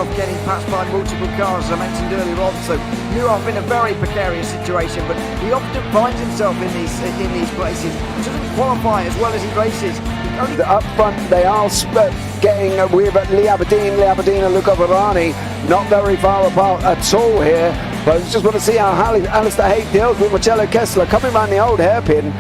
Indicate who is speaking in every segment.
Speaker 1: himself getting passed by multiple cars, as I mentioned earlier on, so Ewan in a very precarious situation, but he often finds himself in these places. He doesn't qualify as well as he races.
Speaker 2: Up front they are getting with Lee Aberdeen and Luca Varani not very far apart at all here, but I just want to see how Alistair Haig deals with Marcello Kessler coming around the old hairpin.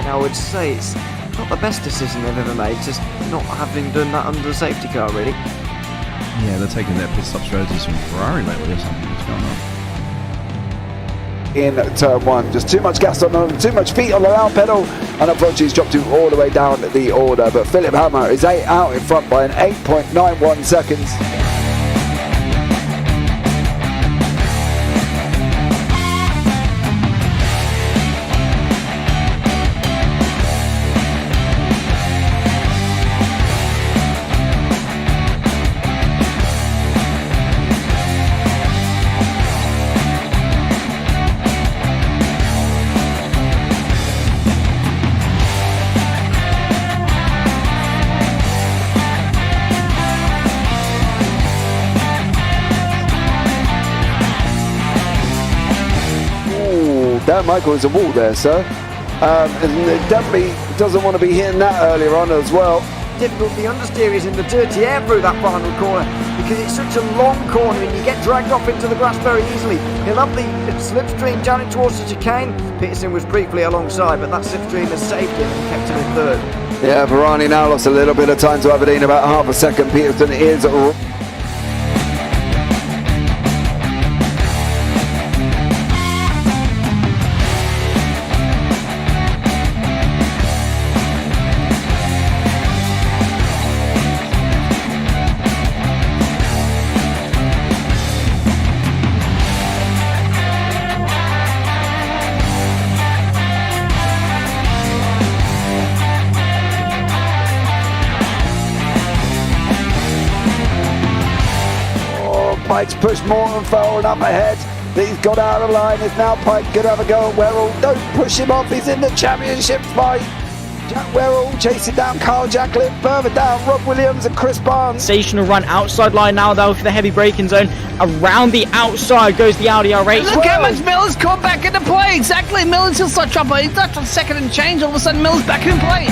Speaker 1: I would say it's not the best decision they've ever made, just not having done that under the safety car, really.
Speaker 3: Yeah, they're taking their pit stop strategies from Ferrari lately or something. What's going on?
Speaker 2: In turn one, just too much gas on them, too much feet on the loud pedal, and unfortunately he's dropped him all the way down the order. But Philip Hammer is out in front by an 8.91 seconds. Dan Michael is a wall there, sir. And definitely doesn't want to be hitting that earlier on as well.
Speaker 1: Difficult, the understeer is in the dirty air through that final corner because it's such a long corner and you get dragged off into the grass very easily. He'll have the slipstream down in towards the chicane. Peterson was briefly alongside, but that slipstream has saved him and kept him in third.
Speaker 2: Yeah, Varani now lost a little bit of time to Aberdeen, about half a second. Peterson is Pike's pushed Morton forward up ahead. He's got out of line. It's now Pike going to have a go at Werrell. Don't push him off. He's in the championship fight. Jack Werrell chasing down Carl Jacklin. Further down, Rob Williams and Chris Barnes.
Speaker 4: Sensational run outside line now though for the heavy braking zone. Around the outside goes the Audi R8.
Speaker 5: Look how much Miller's caught back into play. Exactly. Miller's still such up. He's left on second and change. All of a sudden Miller's back in play.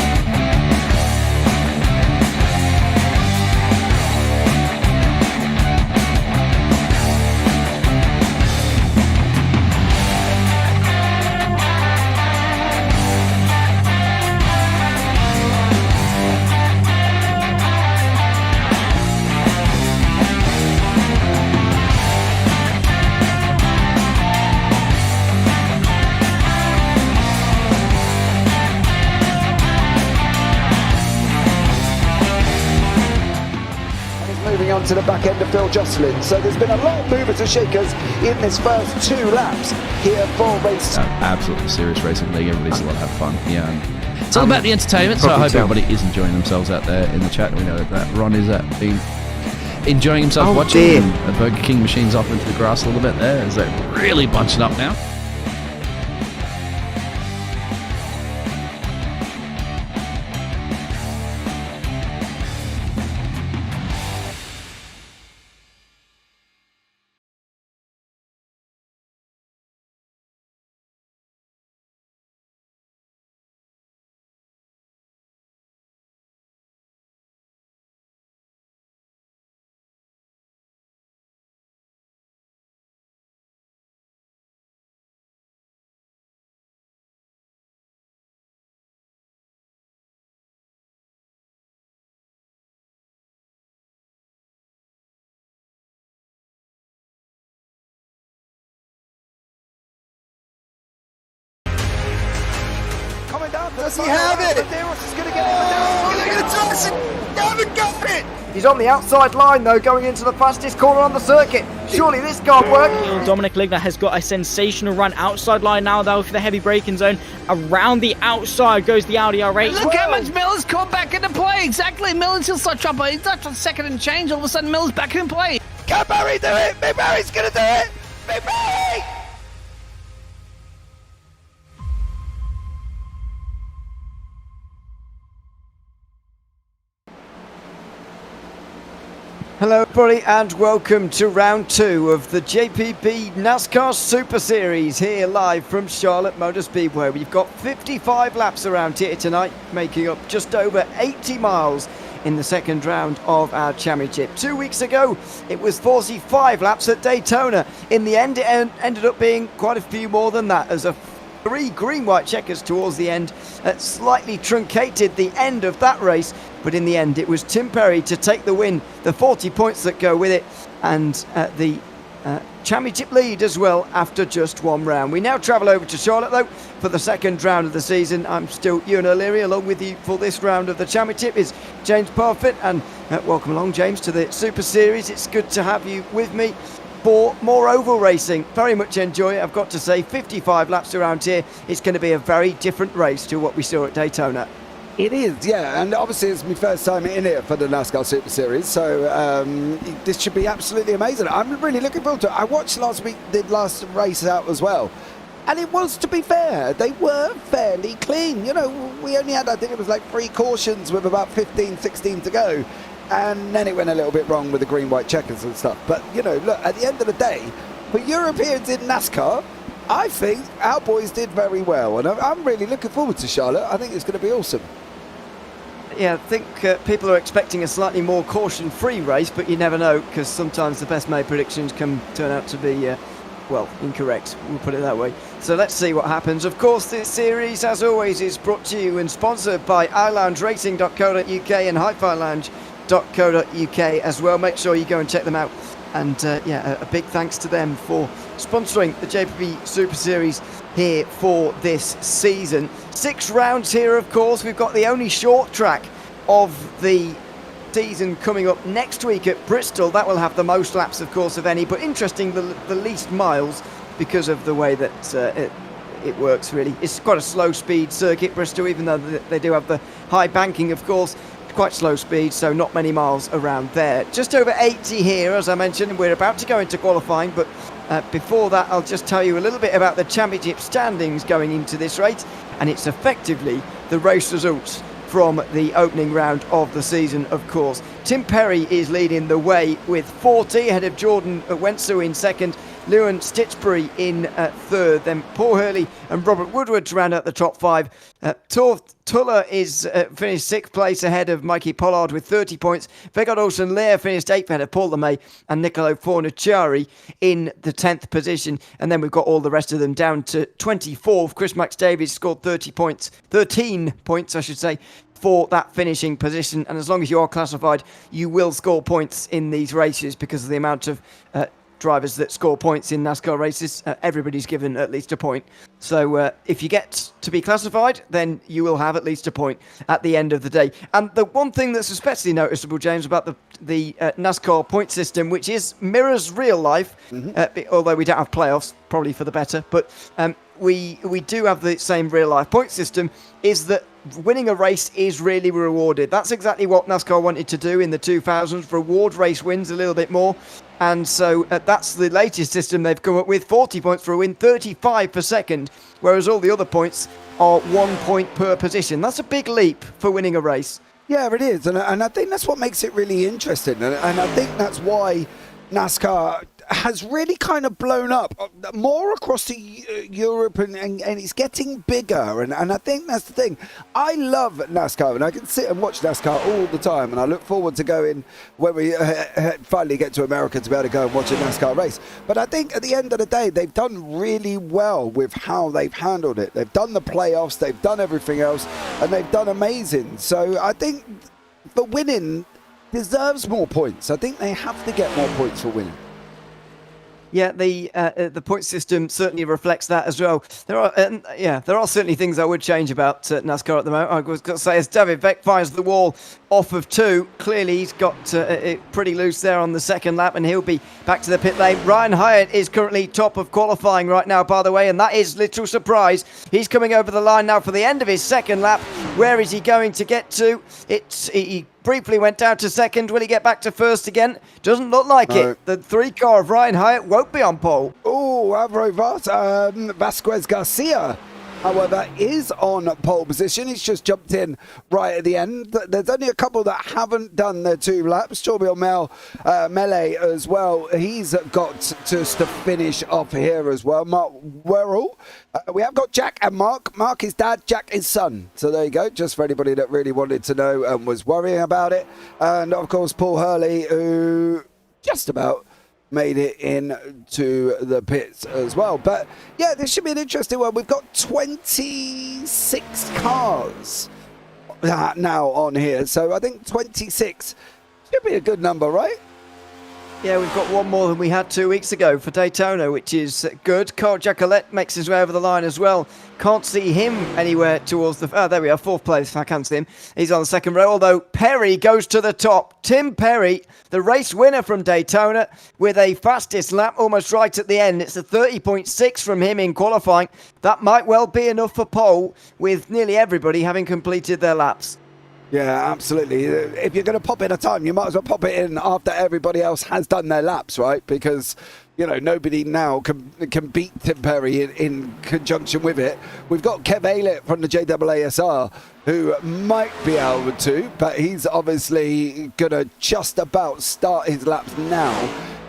Speaker 2: Moving on to the back end of Phil Jocelyn. So there's been a lot of movers and shakers in this first 2 laps here for race.
Speaker 3: Absolutely serious racing league. Everybody's allowed to have fun. Yeah, it's all about the entertainment. So I hope everybody is enjoying themselves out there in the chat. We know that Ron is been enjoying himself watching. The Burger King machine's off into the grass a little bit there as they're really bunching up now.
Speaker 2: Does he have it?
Speaker 1: Medeiros is going to get it.
Speaker 2: Oh, look at the Tyson! They haven't got it!
Speaker 1: He's on the outside line though, going into the fastest corner on the circuit. Surely this can't work.
Speaker 4: Dominic Ligner has got a sensational run outside line now though for the heavy braking zone. Around the outside goes the Audi R8.
Speaker 5: Look how much Miller's caught back into play. Exactly. Miller's still start chopper. He's not on second and change. All of a sudden, Miller's back in play.
Speaker 2: Can Barry do it? Big Barry's going to do it! Big Barry!
Speaker 1: Hello everybody and welcome to round 2 of the JPB Nascar Super Series here live from Charlotte Motor Speedway. We've got 55 laps around here tonight, making up just over 80 miles in the second round of our championship. 2 weeks ago it was 45 laps at Daytona. In the end it ended up being quite a few more than that, as 3 green-white checkers towards the end slightly truncated the end of that race. But in the end, it was Tim Perry to take the win, the 40 points that go with it, and the championship lead as well after just 1 round. We now travel over to Charlotte, though, for the second round of the season. I'm still Ewan O'Leary. Along with you for this round of the championship is James Parfitt. And welcome along, James, to the Super Series. It's good to have you with me for more oval racing. Very much enjoy it, I've got to say. 55 laps around here. It's going to be a very different race to what we saw at Daytona.
Speaker 2: It is, yeah, and obviously it's my first time in here for the NASCAR Super Series, so this should be absolutely amazing. I'm really looking forward to it. I watched the last race out as well, and it was, to be fair, they were fairly clean. You know, we only had, I think it was like 3 cautions with about 15, 16 to go, and then it went a little bit wrong with the green-white checkers and stuff. But, you know, look, at the end of the day, for Europeans in NASCAR, I think our boys did very well, and I'm really looking forward to Charlotte. I think it's going to be awesome.
Speaker 1: Yeah, I think people are expecting a slightly more caution-free race, but you never know, because sometimes the best-made predictions can turn out to be, well, incorrect. We'll put it that way. So let's see what happens. Of course, this series, as always, is brought to you and sponsored by iLoungeRacing.co.uk and HiFiLounge.co.uk as well. Make sure you go and check them out. And yeah, a big thanks to them for sponsoring the JPB Super Series here for this season. 6 rounds here, of course. We've got the only short track of the season coming up next week at Bristol. That will have the most laps, of course, of any, but interesting, the least miles, because of the way that it works, really. It's quite a slow speed circuit, Bristol, even though they do have the high banking, of course. Quite slow speed, so not many miles around there. Just over 80 here, as I mentioned. We're about to go into qualifying, but before that, I'll just tell you a little bit about the championship standings going into this race, and it's effectively the race results from the opening round of the season, of course. Tim Perry is leading the way with 40, ahead of Jordan Wensu in second, Ewan Stitchbury in third, then Paul Hurley and Robert Woodward to round out the top 5. Tuller is finished 6th place ahead of Mikey Pollard with 30 points. Vegard Olsen-Lear finished 8th ahead of Paul LeMay and Nicolo Fornaciari in the 10th position. And then we've got all the rest of them down to 24th. Chris Max Davies scored 13 points, for that finishing position. And as long as you are classified, you will score points in these races because of the amount of drivers that score points in NASCAR races. Everybody's given at least a point. So if you get to be classified, then you will have at least a point at the end of the day. And the one thing that's especially noticeable, James, about the NASCAR point system, which mirrors real life, although we don't have playoffs, probably for the better, but we do have the same real life point system, is that winning a race is really rewarded. That's exactly what NASCAR wanted to do in the 2000s, reward race wins a little bit more. And so that's the latest system they've come up with. 40 points for a win, 35 per second, whereas all the other points are 1 point per position. That's a big leap for winning a race.
Speaker 2: Yeah, it is. And I think that's what makes it really interesting. And I think that's why NASCAR has really kind of blown up more across Europe and it's getting bigger. And I think that's the thing. I love NASCAR and I can sit and watch NASCAR all the time. And I look forward to going when we finally get to America to be able to go and watch a NASCAR race. But I think at the end of the day, they've done really well with how they've handled it. They've done the playoffs, they've done everything else, and they've done amazing. So I think for winning deserves more points. I think they have to get more points for winning.
Speaker 1: Yeah, the point system certainly reflects that as well. There are certainly things I would change about NASCAR at the moment. I was going to say, as David Beck fires the wall off of 2, clearly he's got it pretty loose there on the second lap, and he'll be back to the pit lane. Ryan Hyatt is currently top of qualifying right now, by the way, and that is little surprise. He's coming over the line now for the end of his second lap. Where is he going to get to? He briefly went down to second. Will he get back to first again? Doesn't look like it. The 3 car of Ryan Hyatt won't be on pole.
Speaker 2: Oh, Alvaro Vasquez Garcia, however, is on pole position. He's just jumped in right at the end. There's only a couple that haven't done their 2 laps. Chauviel Melee as well. He's got just to finish off here as well. Mark Werrell. We have got Jack and Mark. Mark is dad, Jack is son. So there you go, just for anybody that really wanted to know and was worrying about it. And of course, Paul Hurley, who just about made it into the pits as well. But yeah, this should be an interesting one. We've got 26 cars now on here. So I think 26 should be a good number, right?
Speaker 1: Yeah, we've got one more than we had 2 weeks ago for Daytona, which is good. Carl Jacquelet makes his way over the line as well. Can't see him anywhere towards the... Oh, there we are, 4th place. I can see him. He's on the second row, although Perry goes to the top. Tim Perry, the race winner from Daytona, with a fastest lap almost right at the end. It's a 30.6 from him in qualifying. That might well be enough for pole, with nearly everybody having completed their laps.
Speaker 2: Yeah, absolutely. If you're going to pop in a time, you might as well pop it in after everybody else has done their laps, right? Because, you know, nobody now can beat Tim Perry in conjunction with it. We've got Kev Aylett from the JAASR, who might be able to, but he's obviously going to just about start his laps now.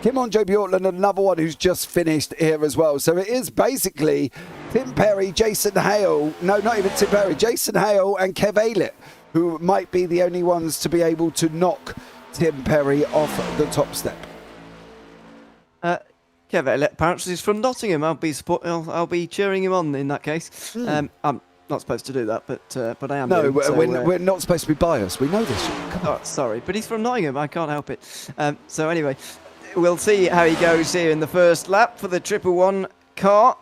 Speaker 2: Kimon J. Bjortland, another one who's just finished here as well. So it is basically Tim Perry, Jason Hale, no, not even Tim Perry, Jason Hale and Kev Aylett, who might be the only ones to be able to knock Tim Perry off the top step.
Speaker 1: Kev Aylett apparently is from Nottingham. I'll be cheering him on in that case. I'm not supposed to do that, but I am.
Speaker 2: No, we're not supposed to be biased. We know this. Come on.
Speaker 1: Oh, sorry, but he's from Nottingham. I can't help it. So anyway, we'll see how he goes here in the first lap for the 111 car.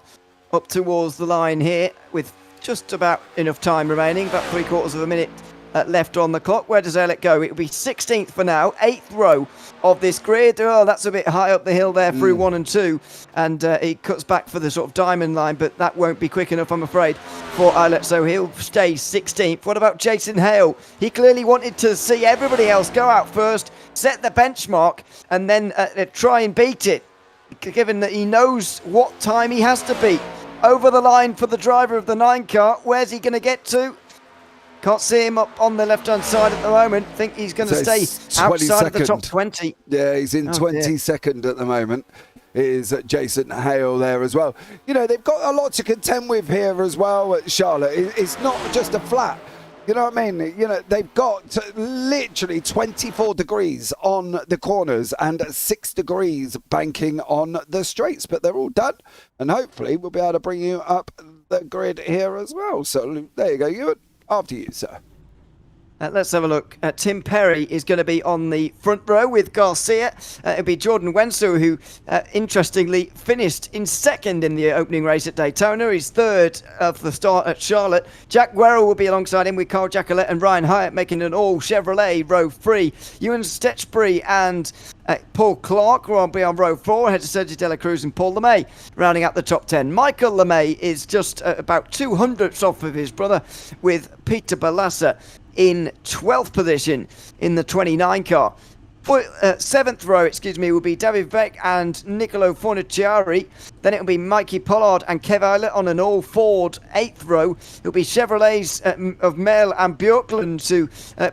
Speaker 1: Up towards the line here with just about enough time remaining, about 3/4 of a minute left on the clock. Where does Aylett go? It'll be 16th for now, 8th row of this grid. Oh, that's a bit high up the hill there through 1 and 2, and he cuts back for the sort of diamond line, but that won't be quick enough, I'm afraid, for Aylett, so he'll stay 16th. What about Jason Hale? He clearly wanted to see everybody else go out first, set the benchmark, and then try and beat it, given that he knows what time he has to beat. Over the line for the driver of the 9 car. Where's he going to get to? Can't see him up on the left-hand side at the moment. Think he's going to stay outside of the top 20.
Speaker 2: Yeah, he's in 22nd at the moment. Is Jason Hale there as well. You know, they've got a lot to contend with here as well at Charlotte. It's not just a flat. You know what I mean? You know, they've got literally 24 degrees on the corners and 6 degrees banking on the straights, but they're all done. And hopefully we'll be able to bring you up the grid here as well. So there you go, Ewan. After you, sir.
Speaker 1: Let's have a look. Tim Perry is going to be on the front row with Garcia. It'll be Jordan Wenzel, who interestingly finished in second in the opening race at Daytona. He's third of the start at Charlotte. Jack Werrell will be alongside him with Carl Jacquelet and Ryan Hyatt making an all Chevrolet row 3. Ewan Stechbury and Paul Clark will be on row 4, ahead of Sergio De La Cruz and Paul LeMay, rounding out the top 10. Michael LeMay is just about 200ths off of his brother, with Peter Balassa in 12th position in the 29 car. 7th row, will be David Beck and Nicolo Forniciari. Then it'll be Mikey Pollard and Kev Aylett on an all-Ford 8th row. It'll be Chevrolets of Mel and Bjorklund to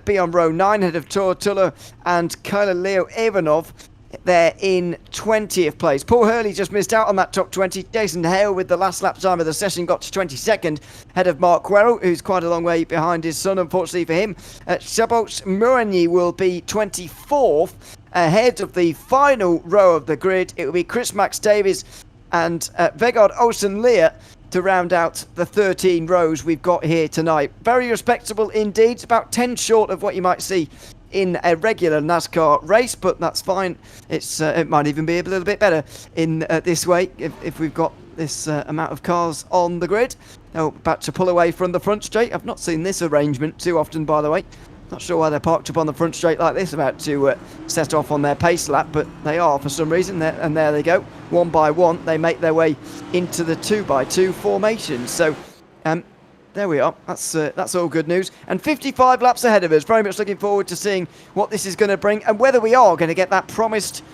Speaker 1: be on row 9, ahead of Tor Tuller and Kyla Leo Ivanov. They're in 20th place. Paul Hurley just missed out on that top 20. Jason Hale, with the last lap time of the session, got to 22nd, ahead of Mark Werrell, who's quite a long way behind his son, unfortunately for him. Szabolcs Murani will be 24th, ahead of the final row of the grid. It will be Chris Max Davies and Vegard Olsen-Lear to round out the 13 rows we've got here tonight. Very respectable indeed. It's about 10 short of what you might see in a regular NASCAR race, but that's fine. It might even be a little bit better in this way if we've got this amount of cars on the grid. Now, about to pull away from the front straight. I've not seen this arrangement too often, by the way. Not sure why they're parked up on the front straight like this, about to set off on their pace lap, but they are for some reason. And there they go. One by one, they make their way into the 2x2 formation. So, there we are. That's all good news. And 55 laps ahead of us. Very much looking forward to seeing what this is going to bring and whether we are going to get that promised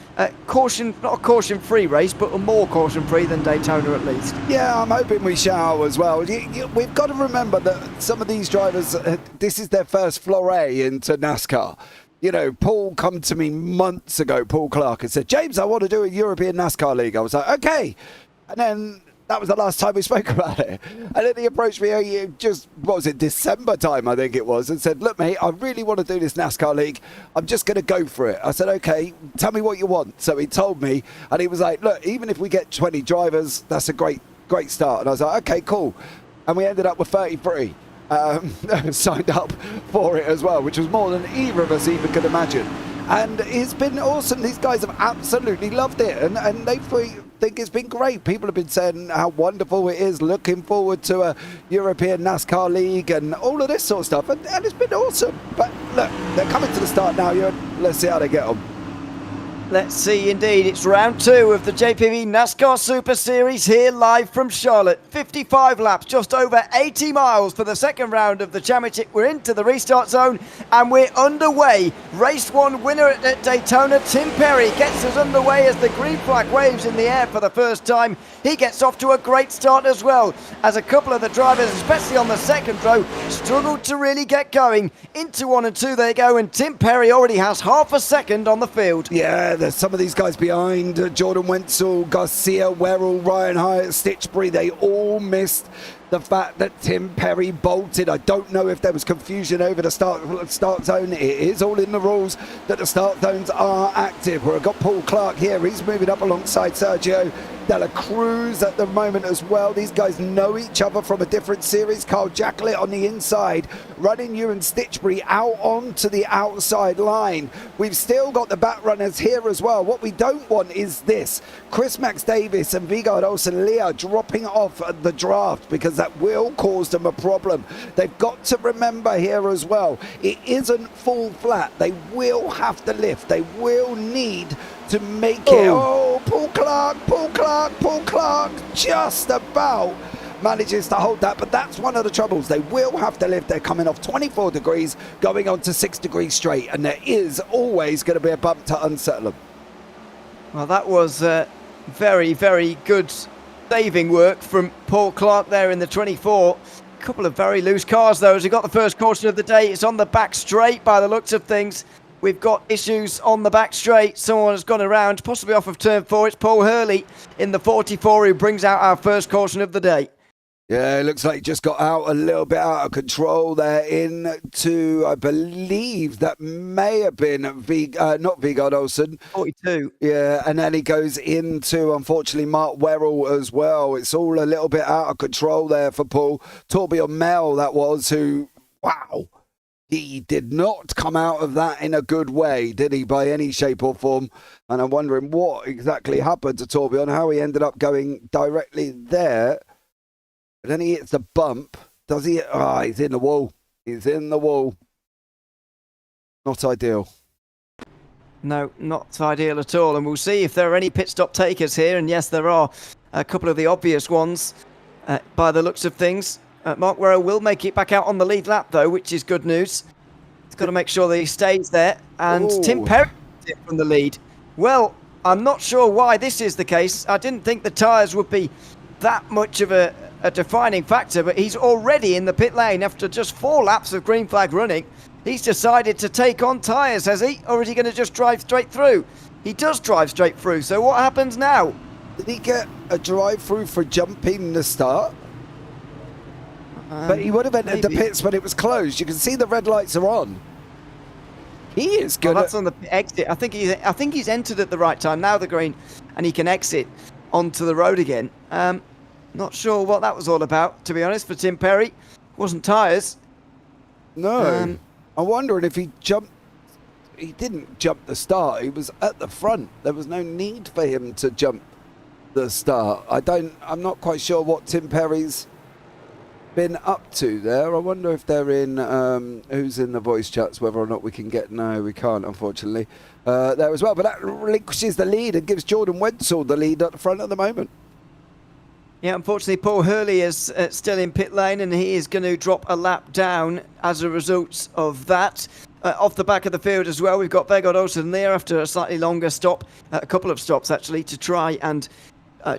Speaker 1: caution, not a caution-free race, but a more caution-free than Daytona at least.
Speaker 2: Yeah, I'm hoping we shall as well. We've got to remember that some of these drivers, this is their first foray into NASCAR. You know, Paul come to me months ago, Paul Clark, and said, James, I want to do a European NASCAR League. I was like, okay. And then that was the last time we spoke about it. And then he approached me what was it, December time, I think it was, and said, look, mate, I really want to do this NASCAR League. I'm just going to go for it. I said, okay, tell me what you want. So he told me, and he was like, look, even if we get 20 drivers, that's a great start. And I was like, okay, cool. And we ended up with 33 signed up for it as well, which was more than either of us even could imagine. And it's been awesome. These guys have absolutely loved it, and they think it's been great. People have been saying how wonderful it is, looking forward to a European NASCAR League and all of this sort of stuff, and it's been awesome. But look, they're coming to the start now, Ewan. Let's see how they get on.
Speaker 1: Let's see, indeed. It's round 2 of the JPB Nascar Super Series here live from Charlotte. 55 laps, just over 80 miles for the second round of the championship. We're into the restart zone and we're underway. Race 1 winner at Daytona, Tim Perry, gets us underway as the green flag waves in the air for the first time. He gets off to a great start as well, as a couple of the drivers, especially on the second row, struggled to really get going. Into 1 and 2 they go, and Tim Perry already has half a second on the field.
Speaker 2: Yeah, there's some of these guys behind. Jordan Wenzel, Garcia, Werrell, Ryan Hyatt, Stitchbury, they all missed the fact that Tim Perry bolted. I don't know if there was confusion over the start zone. It is all in the rules that the start zones are active. We've got Paul Clark here. He's moving up alongside Sergio Dela Cruz at the moment as well. These guys know each other from a different series. Carl Jacklett on the inside, running Ewan Stitchbury out onto the outside line. We've still got the back runners here as well. What we don't want is this. Chris Max Davis and Vigard Olsen-Lear dropping off at the draft, because that will cause them a problem. They've got to remember here as well, it isn't full flat. They will have to lift. They will need to make it. Oh, Paul Clark just about manages to hold that, but that's one of the troubles. They will have to lift. They're coming off 24 degrees, going on to 6 degrees straight, and there is always going to be a bump to unsettle them.
Speaker 1: Well, that was very, very good saving work from Paul Clark there in the 24. A couple of very loose cars, though, as we got the first caution of the day. It's on the back straight by the looks of things. We've got issues on the back straight. Someone has gone around, possibly off of turn 4. It's Paul Hurley in the 44 who brings out our first caution of the day.
Speaker 2: Yeah, it looks like he just got out a little bit out of control there into, I believe that may have been not Vigard Olsen.
Speaker 1: 42.
Speaker 2: Yeah, and then he goes into, unfortunately, Mark Werrell as well. It's all a little bit out of control there for Paul. Torbjörn Mell, that was, who, wow, he did not come out of that in a good way, did he, by any shape or form? And I'm wondering what exactly happened to Torbjörn, how he ended up going directly there. But then he hits the bump. Does he? Ah, he's in the wall. He's in the wall. Not ideal.
Speaker 1: No, not ideal at all. And we'll see if there are any pit stop takers here. And yes, there are a couple of the obvious ones by the looks of things. Mark Werrell will make it back out on the lead lap, though, which is good news. He's got to make sure that he stays there. And
Speaker 2: Ooh.
Speaker 1: Tim Perry from the lead. Well, I'm not sure why this is the case. I didn't think the tyres would be that much of a defining factor, but he's already in the pit lane after just 4 laps of green flag running. He's decided to take on tyres, has he? Or is he going to just drive straight through? He does drive straight through, so what happens now?
Speaker 2: Did he get a drive through for jumping the start? But he would have entered the pits when it was closed. You can see the red lights are on. He is good.
Speaker 1: Well, that's on the exit. I think he's entered at the right time. Now the green, and he can exit onto the road again. Not sure what that was all about, to be honest, for Tim Perry. Wasn't tyres.
Speaker 2: No. I'm wondering if he jumped he didn't jump the start. He was at the front. There was no need for him to jump the start. I'm not quite sure what Tim Perry's been up to there. I wonder if they're in who's in the voice chats, whether or not we can get. No, we can't, unfortunately, there as well. But that relinquishes the lead and gives Jordan Wenzel the lead at the front at the moment.
Speaker 1: Yeah, unfortunately, Paul Hurley is still in pit lane, and he is going to drop a lap down as a result of that. Off the back of the field as well, we've got Vegard Olsen there after a slightly longer stop, a couple of stops actually, to try and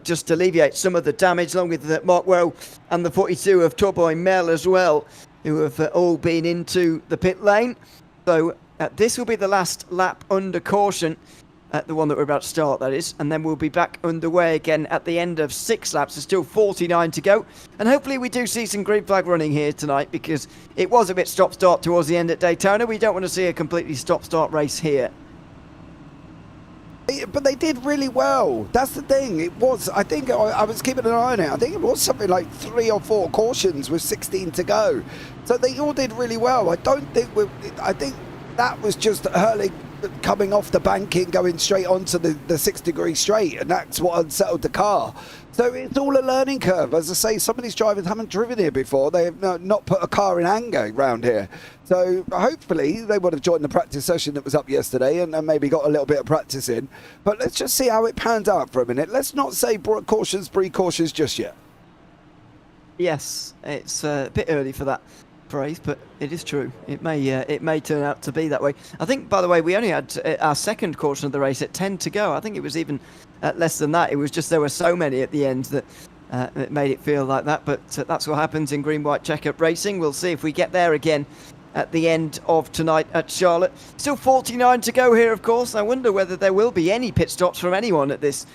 Speaker 1: just alleviate some of the damage, along with Mark Well and the 42 of Torboy Mel as well, who have all been into the pit lane. So this will be the last lap under caution. The one that we're about to start, that is, and then we'll be back underway again at the end of 6 laps. There's still 49 to go, and hopefully we do see some green flag running here tonight, because it was a bit stop-start towards the end at Daytona. We don't want to see a completely stop-start race here.
Speaker 2: But they did really well. That's the thing. It was, I think, I was keeping an eye on it. I think it was something like 3 or 4 cautions with 16 to go. So they all did really well. I think that was just Hurley coming off the banking, going straight onto the 6-degree straight, and that's what unsettled the car. So it's all a learning curve. As I say, some of these drivers haven't driven here before. They have not put a car in anger around here. So hopefully they would have joined the practice session that was up yesterday and maybe got a little bit of practice in. But let's just see how it pans out for a minute. Let's not say cautions, precautions just yet.
Speaker 1: Yes, it's a bit early for that phrase, but it is true. It may turn out to be that way. I think, by the way, we only had our second caution of the race at 10 to go. I think it was even less than that. It was just there were so many at the end that it made it feel like that. But that's what happens in green white checkered racing. We'll see if we get there again at the end of tonight at Charlotte. Still 49 to go here, of course. I wonder whether there will be any pit stops from anyone at this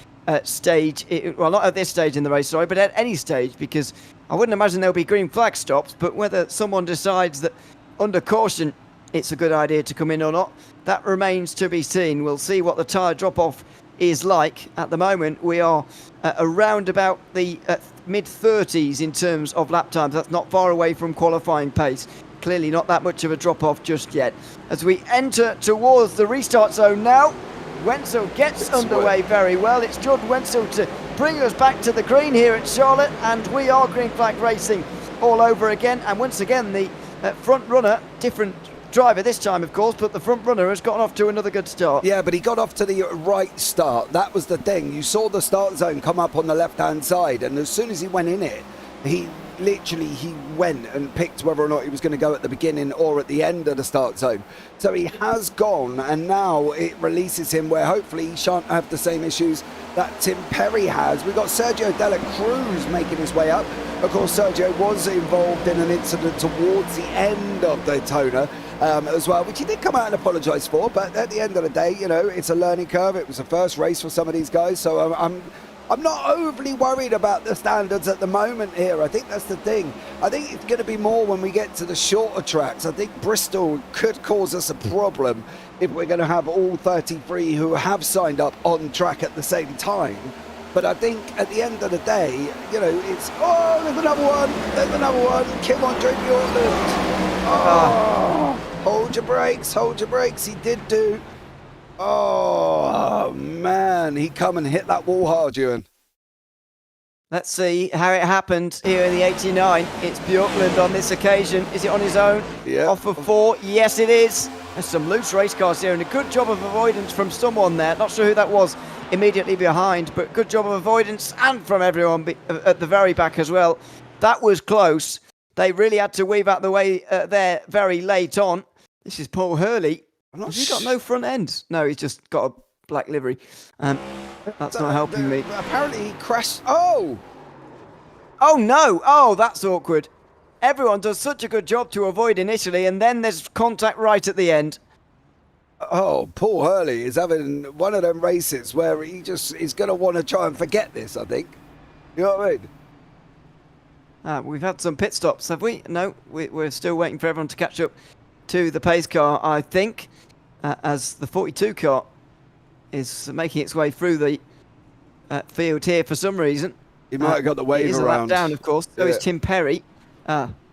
Speaker 1: stage. Well, not at this stage in the race, sorry, but at any stage, because I wouldn't imagine there'll be green flag stops, but whether someone decides that under caution it's a good idea to come in or not, that remains to be seen. We'll see what the tyre drop-off is like. At the moment, we are around about the mid-30s in terms of lap times. That's not far away from qualifying pace. Clearly not that much of a drop-off just yet. As we enter towards the restart zone now, Wenzel gets underway very well. It's Jordan Wenzel to bring us back to the green here at Charlotte, and we are green flag racing all over again. And once again, the front runner, different driver this time, of course, but the front runner has gotten off to another good start.
Speaker 2: Yeah, but he got off to the right start. That was the thing. You saw the start zone come up on the left-hand side, and as soon as he went in it, he went and picked whether or not he was going to go at the beginning or at the end of the start zone. So he has gone, and now it releases him where hopefully he shan't have the same issues that Tim Perry has. We've got Sergio Dela Cruz making his way up. Of course, Sergio was involved in an incident towards the end of Daytona as well, which he did come out and apologise for, but at the end of the day, you know, it's a learning curve. It was the first race for some of these guys, so I'm not overly worried about the standards at the moment here. I think that's the thing. I think it's going to be more when we get to the shorter tracks. I think Bristol could cause us a problem if we're going to have all 33 who have signed up on track at the same time. But I think at the end of the day, you know, it's... Oh, there's another one. There's another one. Kim on JP Orland. Oh, hold your brakes. Hold your brakes. He did do... Oh, man. He come and hit that wall hard, Ewan.
Speaker 1: Let's see how it happened here in the 89. It's Bjorklund on this occasion. Is it on his own?
Speaker 2: Yeah.
Speaker 1: Off of 4? Yes, it is. There's some loose race cars here, and a good job of avoidance from someone there. Not sure who that was immediately behind, but good job of avoidance, and from everyone at the very back as well. That was close. They really had to weave out the way there very late on. This is Paul Hurley. Has he got no front end? No, he's just got a black livery. That's not helping me.
Speaker 2: Apparently he crashed. Oh!
Speaker 1: Oh, no. Oh, that's awkward. Everyone does such a good job to avoid initially, and then there's contact right at the end.
Speaker 2: Oh, Paul Hurley is having one of them races where he just is going to want to try and forget this, I think. You know what I mean?
Speaker 1: We've had some pit stops, have we? No, we're still waiting for everyone to catch up to the pace car, I think, as the 42 car is making its way through the field here for some reason.
Speaker 2: He might have got the wave
Speaker 1: is
Speaker 2: around.
Speaker 1: A lap down, of course. So is Tim Perry.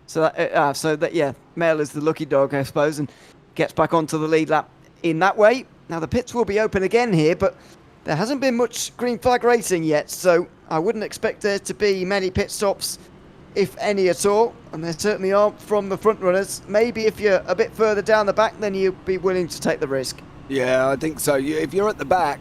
Speaker 1: So that yeah, Mel is the lucky dog, I suppose, and gets back onto the lead lap in that way. Now, the pits will be open again here, but there hasn't been much green flag racing yet, so I wouldn't expect there to be many pit stops, if any at all, and there certainly aren't from the front runners. Maybe if you're a bit further down the back, then you'd be willing to take the risk.
Speaker 2: Yeah, I think so. If you're at the back,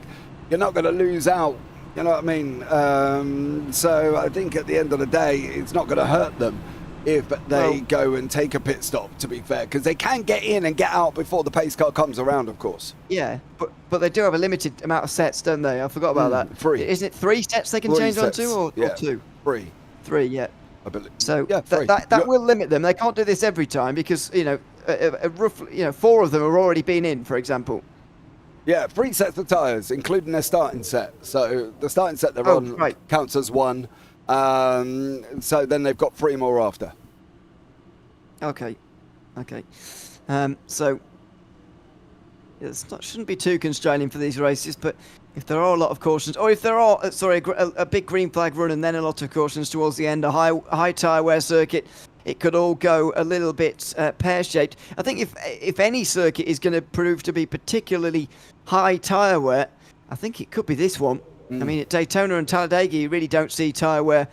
Speaker 2: you're not going to lose out. You know what I mean? So I think at the end of the day, it's not going to hurt them if they go and take a pit stop, to be fair, because they can get in and get out before the pace car comes around, of course.
Speaker 1: Yeah, but they do have a limited amount of sets, don't they? I forgot about that.
Speaker 2: 3.
Speaker 1: Isn't it 3 sets they can change onto, or 2?
Speaker 2: 3.
Speaker 1: 3, yeah.
Speaker 2: I believe.
Speaker 1: So that will limit them. They can't do this every time because, roughly, 4 of them have already been in, for example.
Speaker 2: Yeah, 3 sets of tyres, including their starting set. So the starting set they're on counts as 1. So then they've got 3 more after.
Speaker 1: Okay. So shouldn't be too constraining for these races, but if there are a lot of cautions, or if there are, a big green flag run and then a lot of cautions towards the end, a high tyre wear circuit, it could all go a little bit pear-shaped. I think if any circuit is going to prove to be particularly high tyre wear, I think it could be this one. I mean, at Daytona and Talladega, you really don't see tyre wear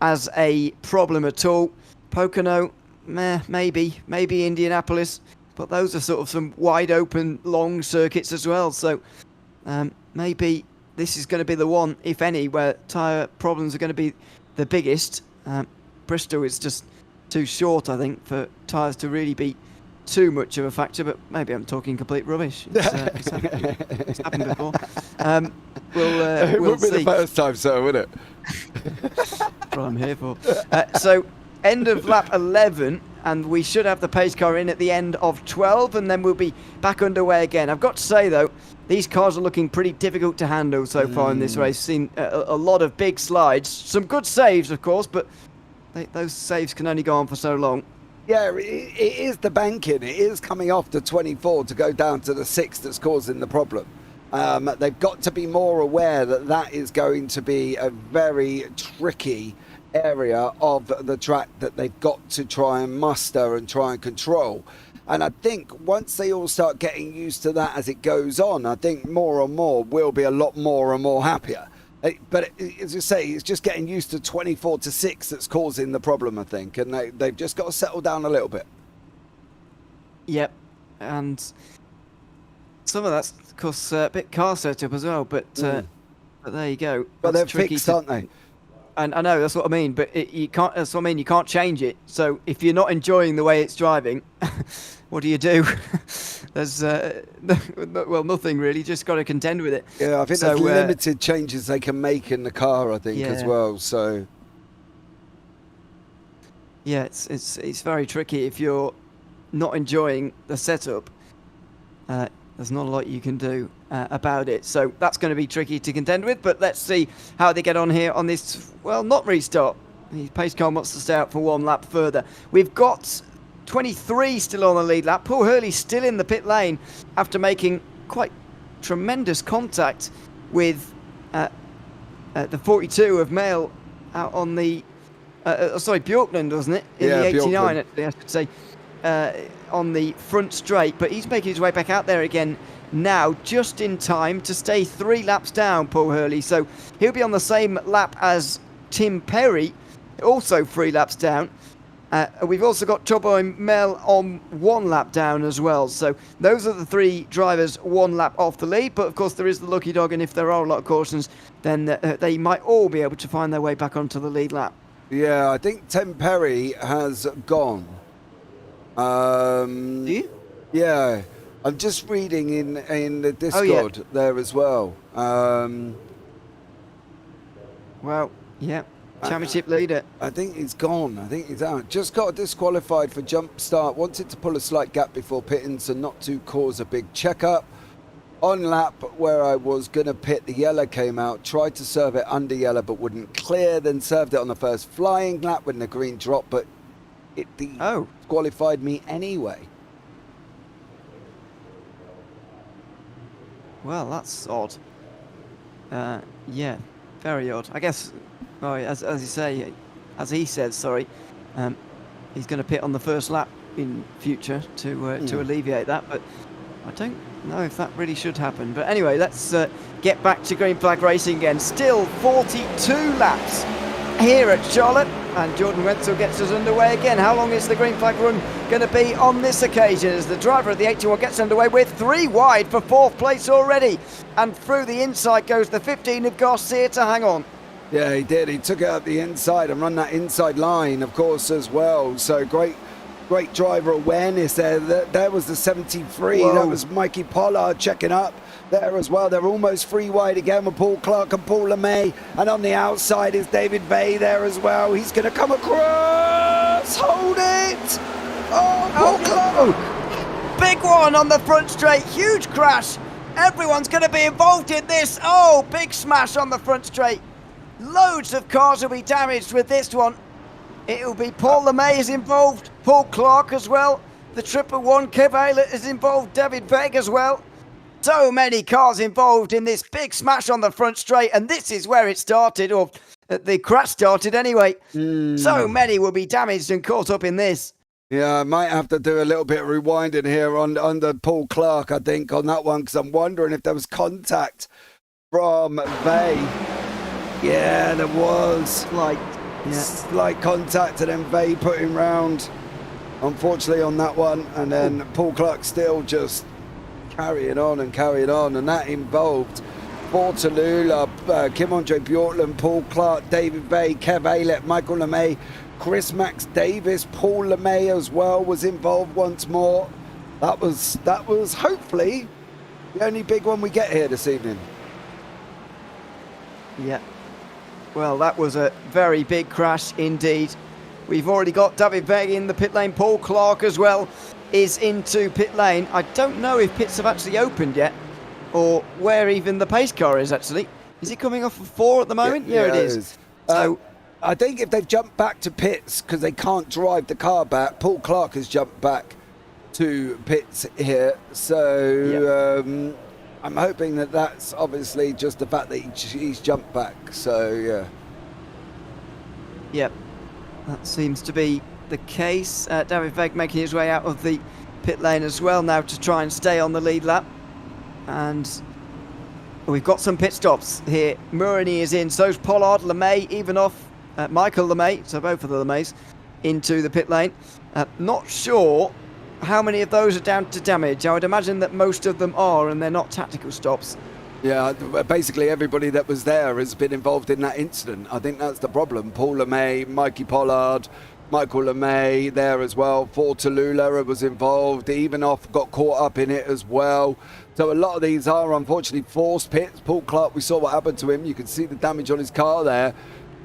Speaker 1: as a problem at all. Pocono, maybe Indianapolis, but those are sort of some wide open, long circuits as well. So maybe this is going to be the one, if any, where tyre problems are going to be the biggest. Bristol is just too short, I think, for tyres to really be too much of a factor, but maybe I'm talking complete rubbish. It's happened before.
Speaker 2: It
Speaker 1: we'll
Speaker 2: would be
Speaker 1: see.
Speaker 2: the first time, so would it?
Speaker 1: That's what I'm here for. So, end of lap 11, and we should have the pace car in at the end of 12, and then we'll be back underway again. I've got to say, though, these cars are looking pretty difficult to handle so far in this race. Seen a lot of big slides, some good saves, of course, but those saves can only go on for so long.
Speaker 2: Yeah, it is the banking. It is coming off the 24 to go down to the 6 that's causing the problem. They've got to be more aware that is going to be a very tricky area of the track that they've got to try and muster and try and control. And I think once they all start getting used to that as it goes on, I think more and more will be a lot more and more happier. But as you say, it's just getting used to 24 to 6 that's causing the problem, I think. And they've just got to settle down a little bit.
Speaker 1: Yep. And some of that's, of course, a bit car setup as well. But there you go.
Speaker 2: But
Speaker 1: that's
Speaker 2: they're fixed, aren't they?
Speaker 1: And I know, that's what I mean. But you can't. That's what I mean. You can't change it. So if you're not enjoying the way it's driving, what do? There's nothing really. Just got to contend with it.
Speaker 2: Yeah, I think there's limited changes they can make in the car, I think, as well. So
Speaker 1: yeah, it's very tricky if you're not enjoying the setup. There's not a lot you can do about it. So that's going to be tricky to contend with. But let's see how they get on here on this. Well, not restart. The pace car wants to stay out for one lap further. We've got 23 still on the lead lap. Paul Hurley still in the pit lane after making quite tremendous contact with the 42 of Mail out on the Bjorkland, wasn't it? In the 89, actually, I should say, on the front straight. But he's making his way back out there again now, just in time to stay 3 laps down, Paul Hurley. So he'll be on the same lap as Tim Perry, also 3 laps down. We've also got Tobo and Mel on 1 lap down as well. So those are the 3 drivers 1 lap off the lead. But of course there is the lucky dog, and if there are a lot of cautions, then they might all be able to find their way back onto the lead lap.
Speaker 2: Yeah, I think Tim Perry has gone.
Speaker 1: Do you?
Speaker 2: Yeah, I'm just reading in the Discord there as well.
Speaker 1: Well, yeah. Championship leader.
Speaker 2: I think he's gone. I think he's out. Just got disqualified for jump start. Wanted to pull a slight gap before pitting so not to cause a big checkup. On lap where I was going to pit, the yellow came out. Tried to serve it under yellow but wouldn't clear. Then served it on the first flying lap when the green dropped, but it disqualified me anyway.
Speaker 1: Well, that's odd. Yeah, very odd. I guess, as you say, as he said, he's going to pit on the first lap in future to alleviate that. But I don't know if that really should happen. But anyway, let's get back to green flag racing again. Still 42 laps here at Charlotte, and Jordan Wenzel gets us underway again. How long is the green flag run going to be on this occasion, as the driver of the 81 gets underway with 3 wide for 4th place already, and through the inside goes the 15 of Garcia to hang on.
Speaker 2: Yeah, he did. He took it up the inside and run that inside line, of course, as well. So great driver awareness there. There was the 73.
Speaker 1: Whoa.
Speaker 2: That was Mikey Pollard checking up there as well. They're almost 3 wide again with Paul Clark and Paul LeMay. And on the outside is David Vey there as well. He's going to come across. Hold it. Oh, Paul Clark.
Speaker 1: Big one on the front straight. Huge crash. Everyone's going to be involved in this. Oh, big smash on the front straight. Loads of cars will be damaged with this one. It'll be Paul LeMay is involved, Paul Clark as well. The 111 Kev Aylett is involved, David Veg as well. So many cars involved in this big smash on the front straight, and this is where it started, or the crash started anyway. So many will be damaged and caught up in this.
Speaker 2: Yeah, I might have to do a little bit of rewinding here on the Paul Clark, I think, on that one, because I'm wondering if there was contact from Vey. Yeah, there was. Slight contact, and then Vey put him round, unfortunately, on that one. And then Paul Clark still just carrying on, and that involved Paul Tallulah, Kim Andre Bjortland, Paul Clark, David Vey, Kev Aylett, Michael LeMay, Chris Max Davis, Paul LeMay as well was involved once more. That was hopefully the only big one we get here this evening.
Speaker 1: Yeah. Well, that was a very big crash indeed. We've already got David Veg in the pit lane. Paul Clark as well is into pit lane. I don't know if pits have actually opened yet, or where even the pace car is actually. Is it coming off of 4 at the moment? Yeah, it is. So
Speaker 2: I think if they've jumped back to pits because they can't drive the car back, Paul Clark has jumped back to pits here. So I'm hoping that that's obviously just the fact that he's jumped back. So, yeah.
Speaker 1: Yep, that seems to be the case. David Veg making his way out of the pit lane as well now to try and stay on the lead lap. And we've got some pit stops here. Murray is in, so's Pollard, LeMay, Ivanoff, Michael LeMay, so both of the LeMays, into the pit lane. Not sure how many of those are down to damage. I would imagine that most of them are, and they're not tactical stops.
Speaker 2: Yeah, basically everybody that was there has been involved in that incident. I think that's the problem. Paul LeMay, Mikey Pollard, Michael LeMay there as well. Paul Tallulah was involved. Ivanoff got caught up in it as well. So a lot of these are unfortunately forced pits. Paul Clark, we saw what happened to him. You can see the damage on his car there.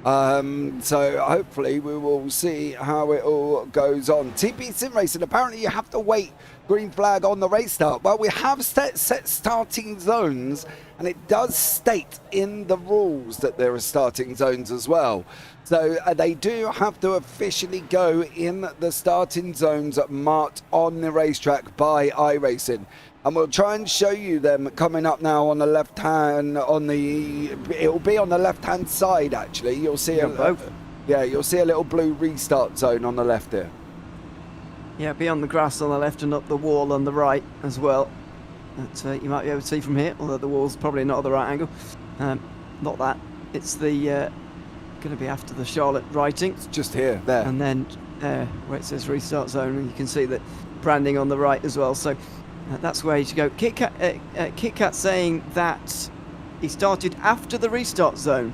Speaker 2: So hopefully we will see how it all goes on. TP Sim Racing, apparently you have to wait green flag on the race start. Well, we have set starting zones, and it does state in the rules that there are starting zones as well. So they do have to officially go in the starting zones marked on the racetrack by iRacing. And we'll try and show you them coming up now on the left hand. It'll be on the left hand side actually. You'll see you'll see a little blue restart zone on the left here.
Speaker 1: Yeah, be on the grass on the left and up the wall on the right as well. That you might be able to see from here, although the wall's probably not at the right angle. Not that. It's the going to be after the Charlotte writing. It's
Speaker 2: just here, there.
Speaker 1: And then where it says restart zone, and you can see the branding on the right as well. So that's where you should go. Kit Kat saying that he started after the restart zone,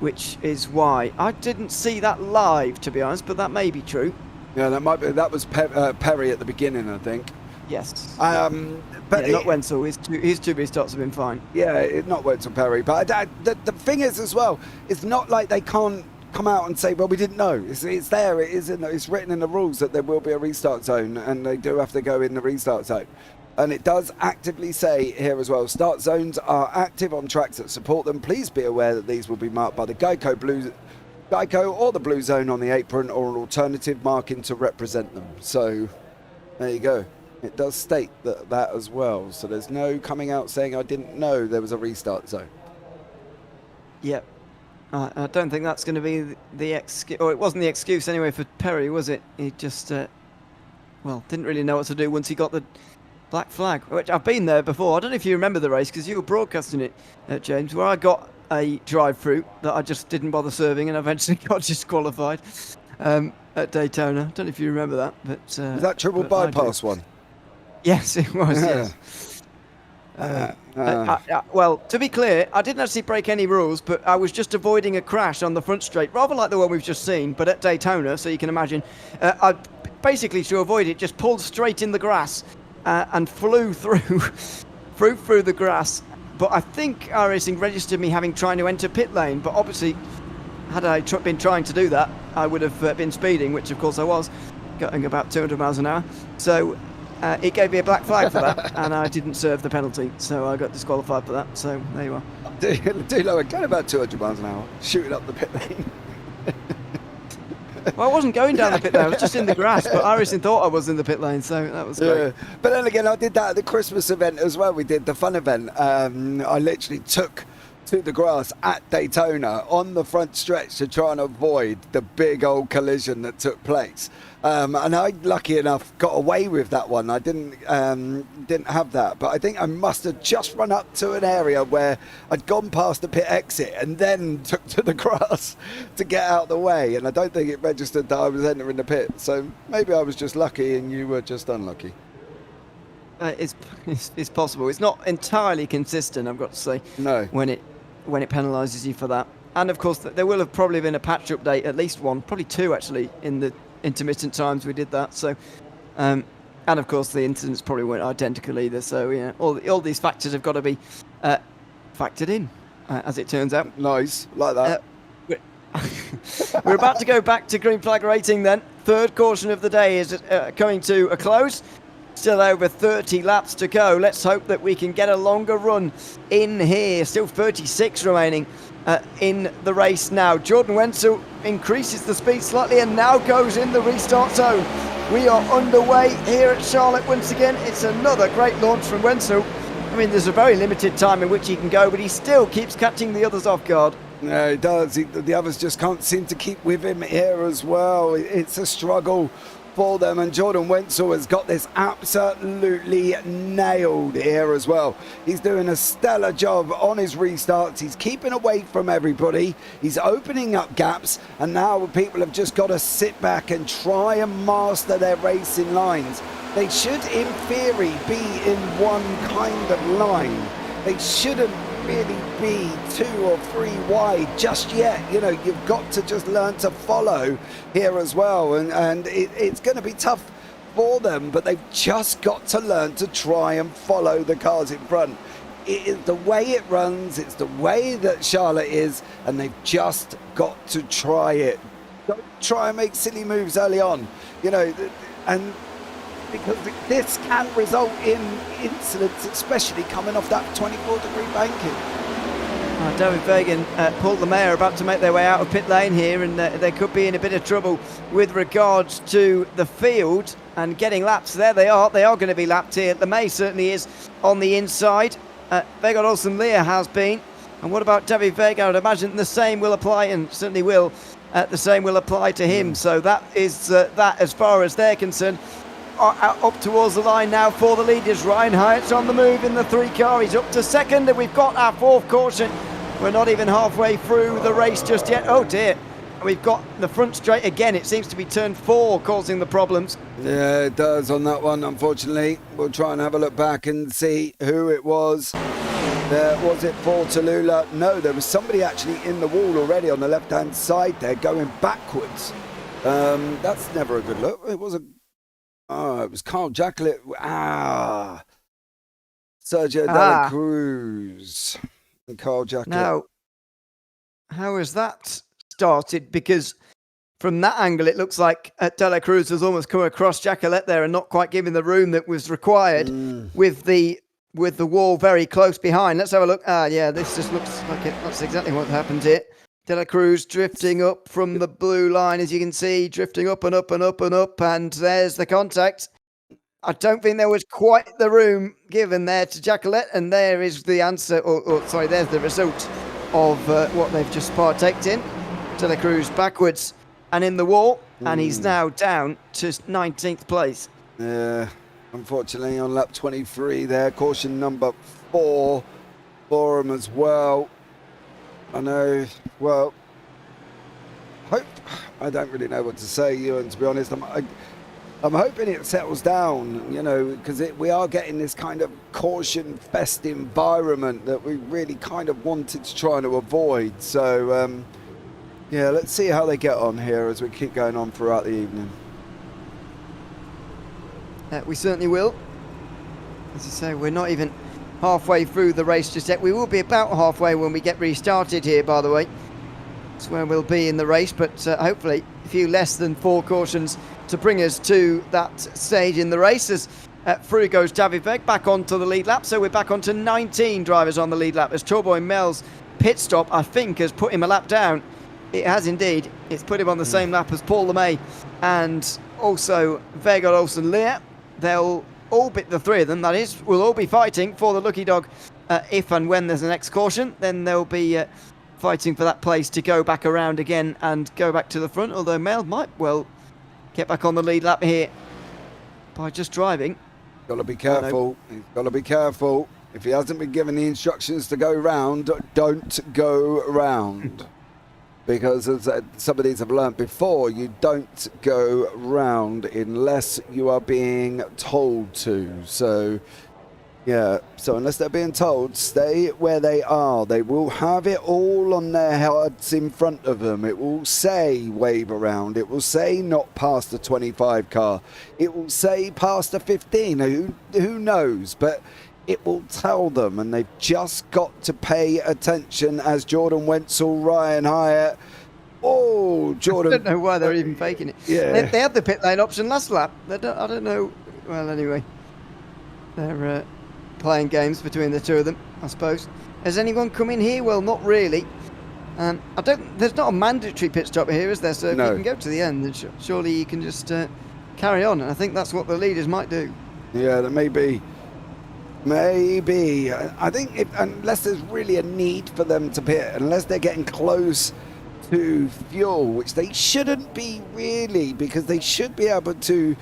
Speaker 1: which is why. I didn't see that live, to be honest, but that may be true.
Speaker 2: Yeah, that was Perry at the beginning, I think.
Speaker 1: Yes.
Speaker 2: But
Speaker 1: not Wenzel. His two restarts have been fine.
Speaker 2: Yeah, not Wenzel Perry. But the thing is as well, it's not like they can't come out and say, well, we didn't know. It's there. It's written in the rules that there will be a restart zone, and they do have to go in the restart zone. And it does actively say here as well, start zones are active on tracks that support them. Please be aware that these will be marked by the Geico or the blue zone on the apron, or an alternative marking to represent them. So there you go. It does state that as well. So there's no coming out saying I didn't know there was a restart zone.
Speaker 1: Yep. I don't think that's going to be the excuse, or it wasn't the excuse anyway for Perry, was it? He just, didn't really know what to do once he got the black flag, which I've been there before. I don't know if you remember the race because you were broadcasting it, James, where I got a drive-through that I just didn't bother serving and eventually got disqualified at Daytona. I don't know if you remember that, but
Speaker 2: Is that triple bypass one?
Speaker 1: Yes, it was. Yes. Well, to be clear, I didn't actually break any rules, but I was just avoiding a crash on the front straight, rather like the one we've just seen, but at Daytona. So you can imagine, I basically, to avoid it, just pulled straight in the grass and flew through the grass. But I think iRacing registered me having trying to enter pit lane, but obviously, had I been trying to do that, I would have been speeding, which of course I was, going about 200 miles an hour. So it gave me a black flag for that, and I didn't serve the penalty, so I got disqualified for that. So there you are.
Speaker 2: Do lower, going about 200 miles an hour, shooting up the pit lane.
Speaker 1: Well, I wasn't going down the pit lane, I was just in the grass, but iRacing thought I was in the pit lane, so that was great.
Speaker 2: But then again, I did that at the Christmas event as well. We did the fun event. I literally took to the grass at Daytona on the front stretch to try and avoid the big old collision that took place. And I, lucky enough, got away with that one. I didn't have that, but I think I must have just run up to an area where I'd gone past the pit exit and then took to the grass to get out of the way. And I don't think it registered that I was entering the pit. So maybe I was just lucky and you were just unlucky.
Speaker 1: It's possible. It's not entirely consistent, I've got to say.
Speaker 2: No.
Speaker 1: When it penalises you for that. And of course, there will have probably been a patch update, at least one, probably two actually, in the intermittent times we did that. So, and of course, the incidents probably weren't identical either. So, yeah, all these factors have got to be factored in, as it turns out.
Speaker 2: Nice, like that.
Speaker 1: We're about to go back to green flag rating then. Third caution of the day is coming to a close. Still over 30 laps to go. Let's hope that we can get a longer run in here. Still 36 remaining in the race now. Jordan Wenzel increases the speed slightly and now goes in the restart zone. We are underway here at Charlotte once again. It's another great launch from Wenzel. I mean, there's a very limited time in which he can go, but he still keeps catching the others off guard.
Speaker 2: Yeah, he does. The others just can't seem to keep with him here as well. It's a struggle for them, and Jordan Wenzel has got this absolutely nailed here as well. He's doing a stellar job on his restarts. He's keeping away from everybody. He's opening up gaps, and now people have just got to sit back and try and master their racing lines. They should, in theory, be in one kind of line. They shouldn't really be 2 or 3 wide just yet. You know, you've got to just learn to follow here as well, and it's going to be tough for them, but they've just got to learn to try and follow the cars in front. It is the way it runs, it's the way that Charlotte is, and they've just got to try it. Don't try and make silly moves early on, you know, and because this can result in incidents, especially coming off that 24-degree banking.
Speaker 1: David Fagan, Paul Lemay are about to make their way out of pit lane here, and they could be in a bit of trouble with regards to the field and getting laps. There they are going to be lapped here. Lemay certainly is on the inside. Vegard Olsen Lear has been. And what about David Vega? I'd imagine the same will apply, and certainly will. The same will apply to him. So that is that as far as they're concerned. Up towards the line now for the leaders. Ryan Hyatt's on the move in the 3 car. He's up to second, and we've got our 4th caution. We're not even halfway through the race just yet. Oh dear. We've got the front straight again. It seems to be turn 4 causing the problems.
Speaker 2: Yeah, it does on that one, unfortunately. We'll try and have a look back and see who it was. Was it for Tallulah? No, there was somebody actually in the wall already on the left-hand side there going backwards. That's never a good look. It was Carl Jacqueline. Sergio Dela Cruz. And Carl Jacqueline.
Speaker 1: Now, how has that started? Because from that angle, it looks like Dela Cruz has almost come across Jacqueline there and not quite given the room that was required with the wall very close behind. Let's have a look. Yeah, this just looks like that's exactly what happened here. Dela Cruz drifting up from the blue line, as you can see, drifting up and up and up and up, and there's the contact. I don't think there was quite the room given there to Jacqueline, and there is the answer, there's the result of what they've just partaked in. Dela Cruz backwards and in the wall, and he's now down to 19th place.
Speaker 2: Yeah, unfortunately, on lap 23 there. Caution number 4 for him as well. I know, well, I don't really know what to say, Ewan, to be honest. I'm hoping it settles down, you know, because we are getting this kind of caution-fest environment that we really kind of wanted to try to avoid. So, yeah, let's see how they get on here as we keep going on throughout the evening.
Speaker 1: We certainly will. As I say, we're not even halfway through the race just yet. We will be about halfway when we get restarted here, by the way. That's where we'll be in the race, but hopefully a few less than 4 cautions to bring us to that stage in the race. As through goes JPB back onto the lead lap. So we're back onto 19 drivers on the lead lap as Torboy Mel's pit stop, I think, has put him a lap down. It has indeed. It's put him on the same lap as Paul LeMay and also Vegard Olsen Lear. They'll all be, the 3 of them, that is, will all be fighting for the lucky dog if and when there's a next caution. Then they'll be fighting for that place to go back around again and go back to the front, although Mel might well get back on the lead lap here by just driving.
Speaker 2: Got to be careful. He's got to be careful. If he hasn't been given the instructions to go round, don't go round. Because as some of these have learnt before, you don't go round unless you are being told to. So, yeah, so unless they're being told, stay where they are. They will have it all on their heads in front of them. It will say wave around. It will say not past the 25 car. It will say past the 15. Who knows? But it will tell them, and they've just got to pay attention as Jordan Wenzel, Ryan Hyatt. Oh, Jordan.
Speaker 1: I don't know why they're even faking it.
Speaker 2: Yeah.
Speaker 1: They had the pit lane option last lap. I don't know. Well, anyway, they're playing games between the 2 of them, I suppose. Has anyone come in here? Well, not really. There's not a mandatory pit stop here, is there? So if you can go to the end, then surely you can just carry on. And I think that's what the leaders might do.
Speaker 2: Yeah, there may be. Maybe. I think unless there's really a need for them to pit, unless they're getting close to fuel, which they shouldn't be really, because they should be able to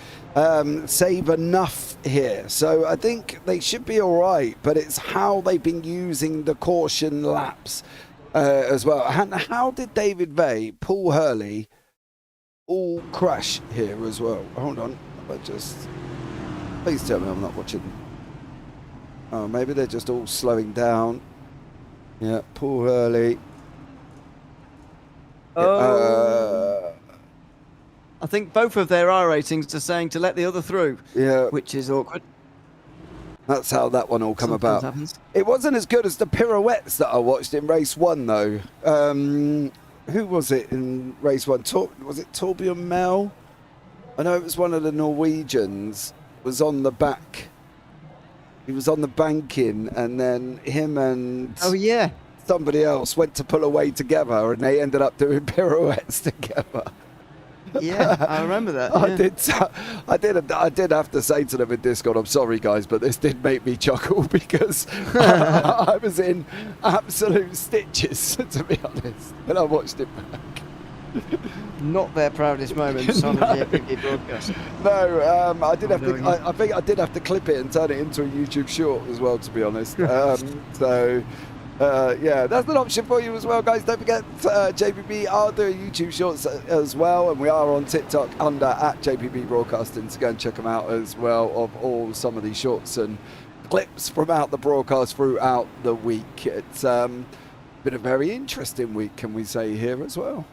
Speaker 2: save enough here. So I think they should be all right, but it's how they've been using the caution laps as well. And how did David Vey, Paul Hurley all crash here as well? Hold on. Please tell me I'm not watching. Oh, maybe they're just all slowing down. Yeah, Paul Hurley.
Speaker 1: I think both of their R ratings are saying to let the other through. Yeah. Which is awkward.
Speaker 2: That's how that one all come
Speaker 1: Sometimes
Speaker 2: about.
Speaker 1: Happens.
Speaker 2: It wasn't as good as the pirouettes that I watched in race 1, though. Who was it in race 1? Was it Torbjörn Mel? I know it was one of the Norwegians. Was on the back. He was on the banking, and then him and somebody else went to pull away together, and they ended up doing pirouettes together.
Speaker 1: Yeah, I remember that. Yeah.
Speaker 2: I did have to say to them in Discord, I'm sorry guys, but this did make me chuckle because I was in absolute stitches, to be honest, when I watched it back.
Speaker 1: Not their proudest moments on the JPB broadcast.
Speaker 2: No, I did have to. I think I did have to clip it and turn it into a YouTube short as well, to be honest. Yeah, that's an option for you as well, guys. Don't forget, JPB are doing YouTube shorts as well, and we are on TikTok under @JPBroadcasting, so go and check them out as well, of some of these shorts and clips from out the broadcast throughout the week. It's been a very interesting week, can we say here as well.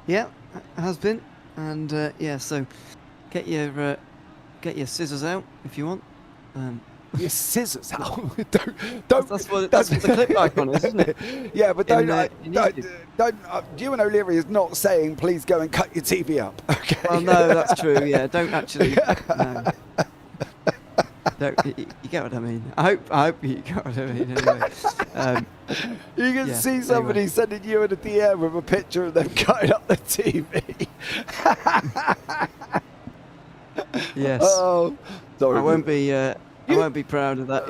Speaker 1: Yeah, it has been, and so get your scissors out if you want.
Speaker 2: Your scissors out.
Speaker 1: That's what the clip icon is, isn't it?
Speaker 2: Yeah, but don't. Ewan O'Leary is not saying please go and cut your TV up. Okay.
Speaker 1: Well, no, that's true. Yeah, don't actually. No. You get what I mean. I hope you get what I mean. Anyway,
Speaker 2: you can see somebody sending you in a DM with a picture of them cutting up the TV.
Speaker 1: Yes.
Speaker 2: Oh, sorry.
Speaker 1: I won't be proud of that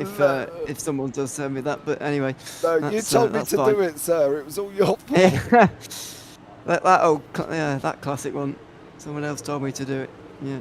Speaker 1: if someone does send me that. But anyway.
Speaker 2: No, you told me to do it, sir. It was all your fault.
Speaker 1: that classic one. Someone else told me to do it. Yeah.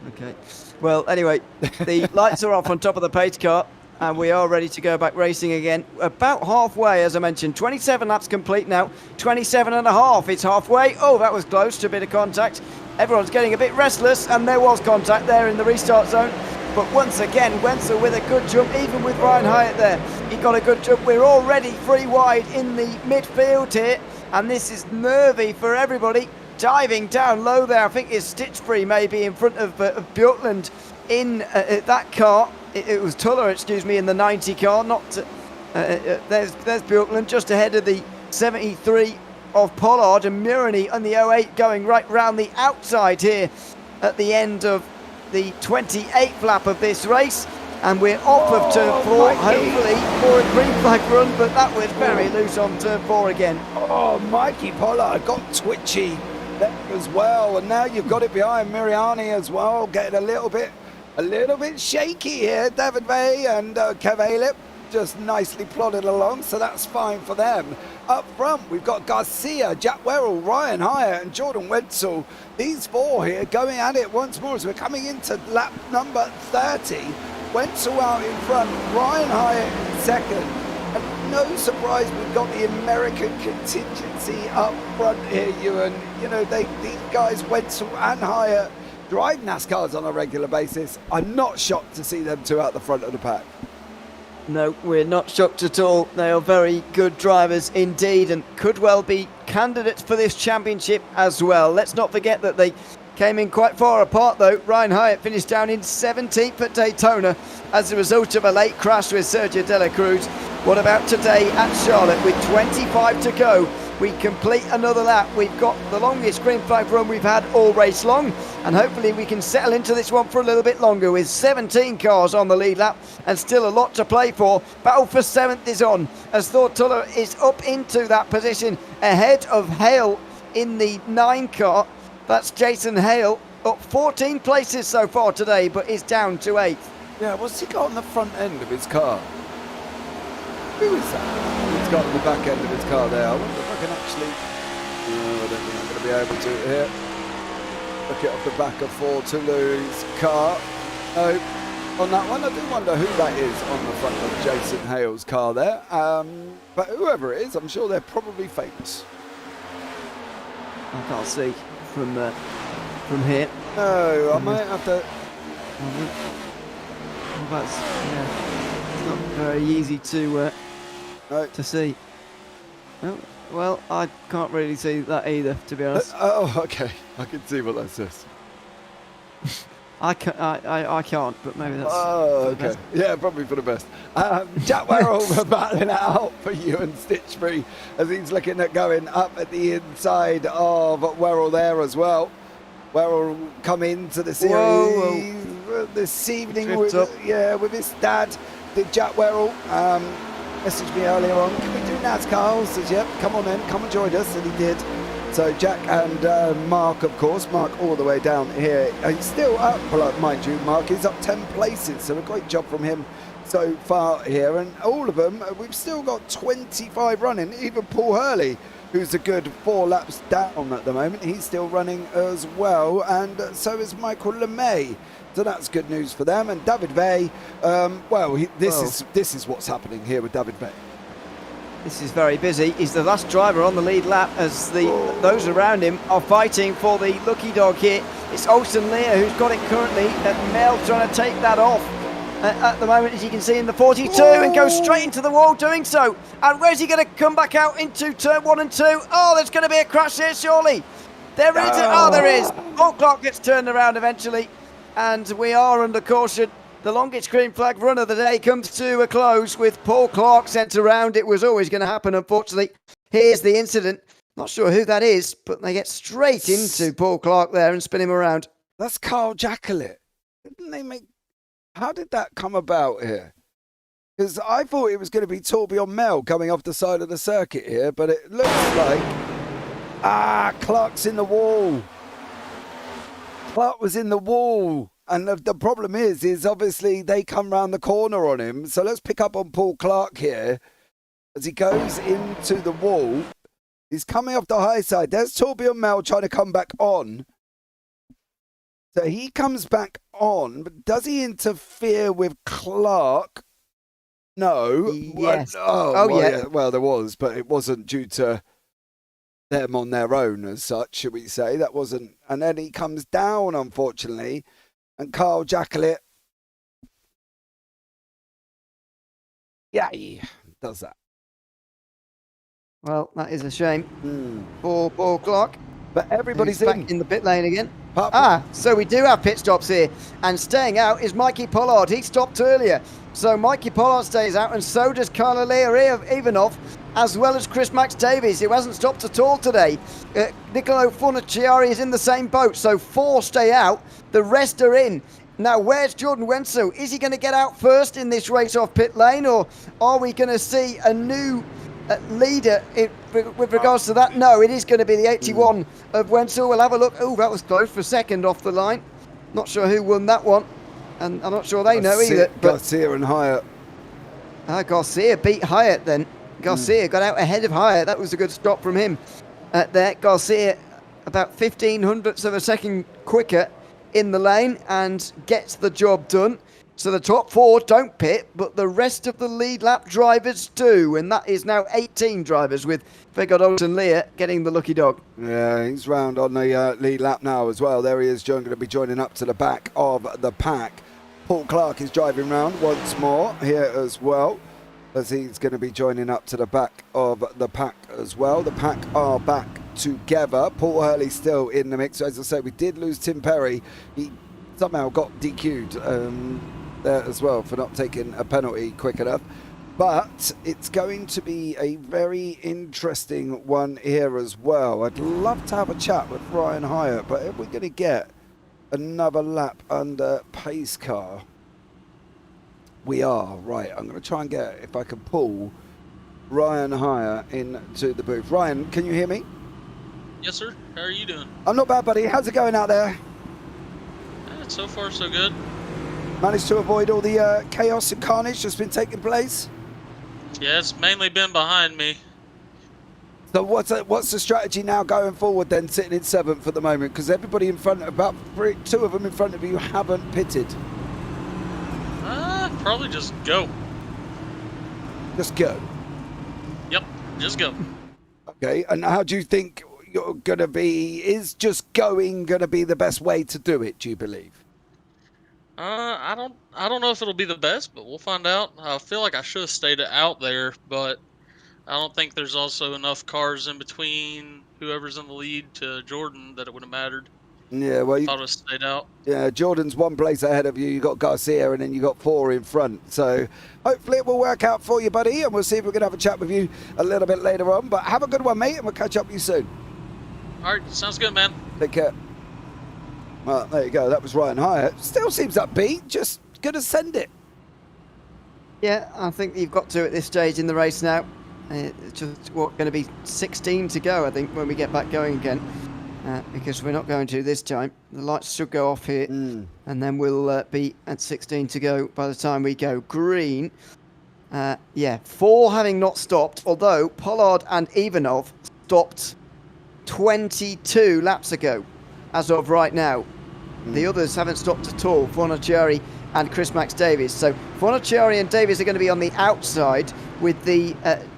Speaker 1: Okay. Well, anyway, the lights are off on top of the pace car, and we are ready to go back racing again. About halfway, as I mentioned. 27 laps complete now. 27 and a half. It's halfway. Oh, that was close to a bit of contact. Everyone's getting a bit restless, and there was contact there in the restart zone. But once again, Wenzel with a good jump, even with Ryan Hyatt there. He got a good jump. We're already 3 wide in the midfield here, and this is nervy for everybody. Diving down low there. I think it's Stitchbury maybe in front of Bjorkland in that car. It was Tuller, excuse me, in the 90 car. Not there's Bjorkland just ahead of the 73 of Pollard, and Murray on the 08 going right round the outside here at the end of the 28th lap of this race, and we're off of turn 4, hopefully for a green flag run, but that was very loose on turn 4 again.
Speaker 2: Oh, Mikey Pollard got twitchy there as well, and now you've got it behind Miriani as well, getting a little bit shaky here. David Bay and Kev Aylip just nicely plodded along, so that's fine for them. Up front, we've got Garcia, Jack Werrell, Ryan Hyatt, and Jordan Wenzel. These 4 here going at it once more as we're coming into lap number 30. Wenzel out in front, Ryan Hyatt in second. And no surprise, we've got the American contingency up front here, Ewan. You know, these guys, Wenzel and Hyatt, drive NASCARs on a regular basis. I'm not shocked to see them 2 out the front of the pack.
Speaker 1: No, we're not shocked at all. They are very good drivers indeed, and could well be candidates for this championship as well. Let's not forget that they came in quite far apart though. Ryan Hyatt finished down in 17th at Daytona as a result of a late crash with Sergio De La Cruz. What about today at Charlotte with 25 to go? We complete another lap. We've got the longest green flag run we've had all race long, and hopefully we can settle into this one for a little bit longer with 17 cars on the lead lap and still a lot to play for. Battle for 7th is on as Thor Tuller is up into that position ahead of Hale in the 9 car. That's Jason Hale, up 14 places so far today, but is down to 8th.
Speaker 2: Yeah, what's he got on the front end of his car? Who is that? He's got on the back end of his car there. I wonder if I can actually... No, I don't think I'm going to be able to here. Look it off the back of Ford Toulouse's car. No, on that one, I do wonder who that is on the front of Jason Hale's car there. But whoever it is, I'm sure they're probably famous.
Speaker 1: I can't see from here.
Speaker 2: No, I might have to...
Speaker 1: Well, that's, yeah, it's not very easy to see. Oh, well, I can't really see that either, to be honest.
Speaker 2: Oh, okay. I can see what that says.
Speaker 1: I can't, but maybe that's
Speaker 2: oh, okay. Yeah, probably for the best. Jack Werrell battling it out for Ewan Stitchbury as he's looking at going up at the inside of Werrell there as well. Werrell come into the series this evening with his dad. Did Jack Werrell messaged me earlier on, can we do NASCAR? I said, yep, come on then, come and join us, and he did. So Jack and Mark, of course, Mark all the way down here. He's still up, mind you, Mark is up 10 places, so a great job from him so far here. And all of them, we've still got 25 running. Even Paul Hurley, who's a good 4 laps down at the moment, he's still running as well. And so is Michael LeMay. So that's good news for them. And David Bay, this is what's happening here with David Bay.
Speaker 1: This is very busy. He's the last driver on the lead lap as those around him are fighting for the lucky dog here. It's Olsen Lear who's got it currently. Mel trying to take that off at the moment, as you can see in the 42, and goes straight into the wall doing so. And where's he going to come back out into turn 1 and 2? Oh, there's going to be a crash here, surely. There is. Oh, there is. Paul Clark gets turned around eventually, and we are under caution. The longest green flag run of the day comes to a close with Paul Clark sent around. It was always going to happen, unfortunately. Here's the incident. Not sure who that is, but they get straight into Paul Clark there and spin him around.
Speaker 2: That's Carl Jacqueline. Didn't they make... How did that come about here? Because I thought it was going to be Torbjorn Mel coming off the side of the circuit here, but it looks like... Clark's in the wall. Clark was in the wall. And the problem is obviously they come round the corner on him. So let's pick up on Paul Clark here as he goes into the wall. He's coming off the high side. There's Torbjorn Mel trying to come back on. So he comes back on, but does he interfere with Clark? No.
Speaker 1: Yes.
Speaker 2: Well,
Speaker 1: yeah.
Speaker 2: Well, there was, but it wasn't due to them on their own as such, should we say. That wasn't. And then he comes down, unfortunately, and Carl Jacklett, yeah, he does that.
Speaker 1: Well, that is a shame for Paul Clark.
Speaker 2: But everybody's
Speaker 1: back in the pit lane again.
Speaker 2: Apart
Speaker 1: So we do have pit stops here. And staying out is Mikey Pollard. He stopped earlier. So Mikey Pollard stays out, and so does Karolina Ivanov, as well as Chris Max Davies, who hasn't stopped at all today. Nicolo Fornaciari is in the same boat. So 4 stay out. The rest are in. Now, where's Jordan Wenzel? Is he going to get out first in this race off pit lane, or are we going to see a new leader with regards to that? No, it is going to be the 81 of Wenzel. We'll have a look. Oh, that was close for second off the line. Not sure who won that one, and I'm not sure they know either.
Speaker 2: Garcia and Hyatt.
Speaker 1: Garcia beat Hyatt then. Garcia got out ahead of Hyatt. That was a good stop from him there. Garcia about 15 hundredths of a second quicker in the lane and gets the job done. So the top 4 don't pit, but the rest of the lead lap drivers do, and that is now 18 drivers, with Vegard Olsen Lear getting the lucky dog.
Speaker 2: Yeah, he's round on the lead lap now as well. There he is, going to be joining up to the back of the pack. Paul Clark is driving round once more here as well, as he's going to be joining up to the back of the pack as well. The pack are back together. Paul Hurley still in the mix. As I said, we did lose Tim Perry. He somehow got DQ'd there as well for not taking a penalty quick enough. But it's going to be a very interesting one here as well. I'd love to have a chat with Ryan Hyatt, but if we're going to get another lap under pace car, we are. Right, I'm going to try and get, if I can pull Ryan Hyatt into the booth. Ryan, can you hear me?
Speaker 6: Yes, sir. How are you doing?
Speaker 2: I'm not bad, buddy. How's it going out there?
Speaker 6: So far, so good.
Speaker 2: Managed to avoid all the chaos and carnage that's been taking place?
Speaker 6: Yeah, it's mainly been behind me.
Speaker 2: So what's the strategy now going forward then, sitting in 7th at the moment? Because everybody in front, about 2 of them in front of you haven't pitted.
Speaker 6: Probably just go.
Speaker 2: Just go.
Speaker 6: Yep, just go.
Speaker 2: Okay, and how do you think you're going to be, is just going to be the best way to do it, do you believe?
Speaker 6: I don't know if it'll be the best, but we'll find out. I feel like I should have stayed out there, but I don't think there's also enough cars in between whoever's in the lead to Jordan that it would have mattered.
Speaker 2: Yeah, well,
Speaker 6: I thought I stayed out.
Speaker 2: Yeah, Jordan's 1 place ahead of you. You got Garcia, and then you got 4 in front. So hopefully it will work out for you, buddy. And we'll see if we can have a chat with you a little bit later on. But have a good one, mate, and we'll catch up with you soon.
Speaker 6: All right, sounds good, man.
Speaker 2: Take care. Well, there you go. That was Ryan Hyatt. Still seems upbeat. Just gonna send it.
Speaker 1: Yeah, I think you've got to at this stage in the race now. It's just going to be 16 to go, I think, when we get back going again. Because we're not going to this time. The lights should go off here, and then we'll be at 16 to go by the time we go green. 4 having not stopped, although Pollard and Ivanov stopped 22 laps ago, as of right now. The others haven't stopped at all, Fornaciari and Chris Max Davies. So Fornaciari and Davies are going to be on the outside with the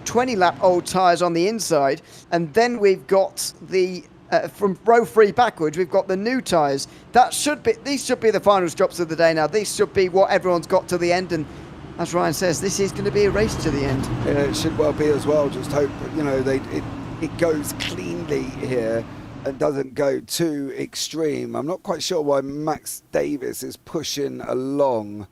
Speaker 1: 20-lap-old tyres on the inside, and then we've got the from row 3 backwards, we've got the new tyres. These should be the final stops of the day now. These should be what everyone's got to the end, and as Ryan says, this is going to be a race to the end.
Speaker 2: Yeah, it should well be as well. Just hope, it goes cleanly here and doesn't go too extreme. I'm not quite sure why Max Davis is pushing along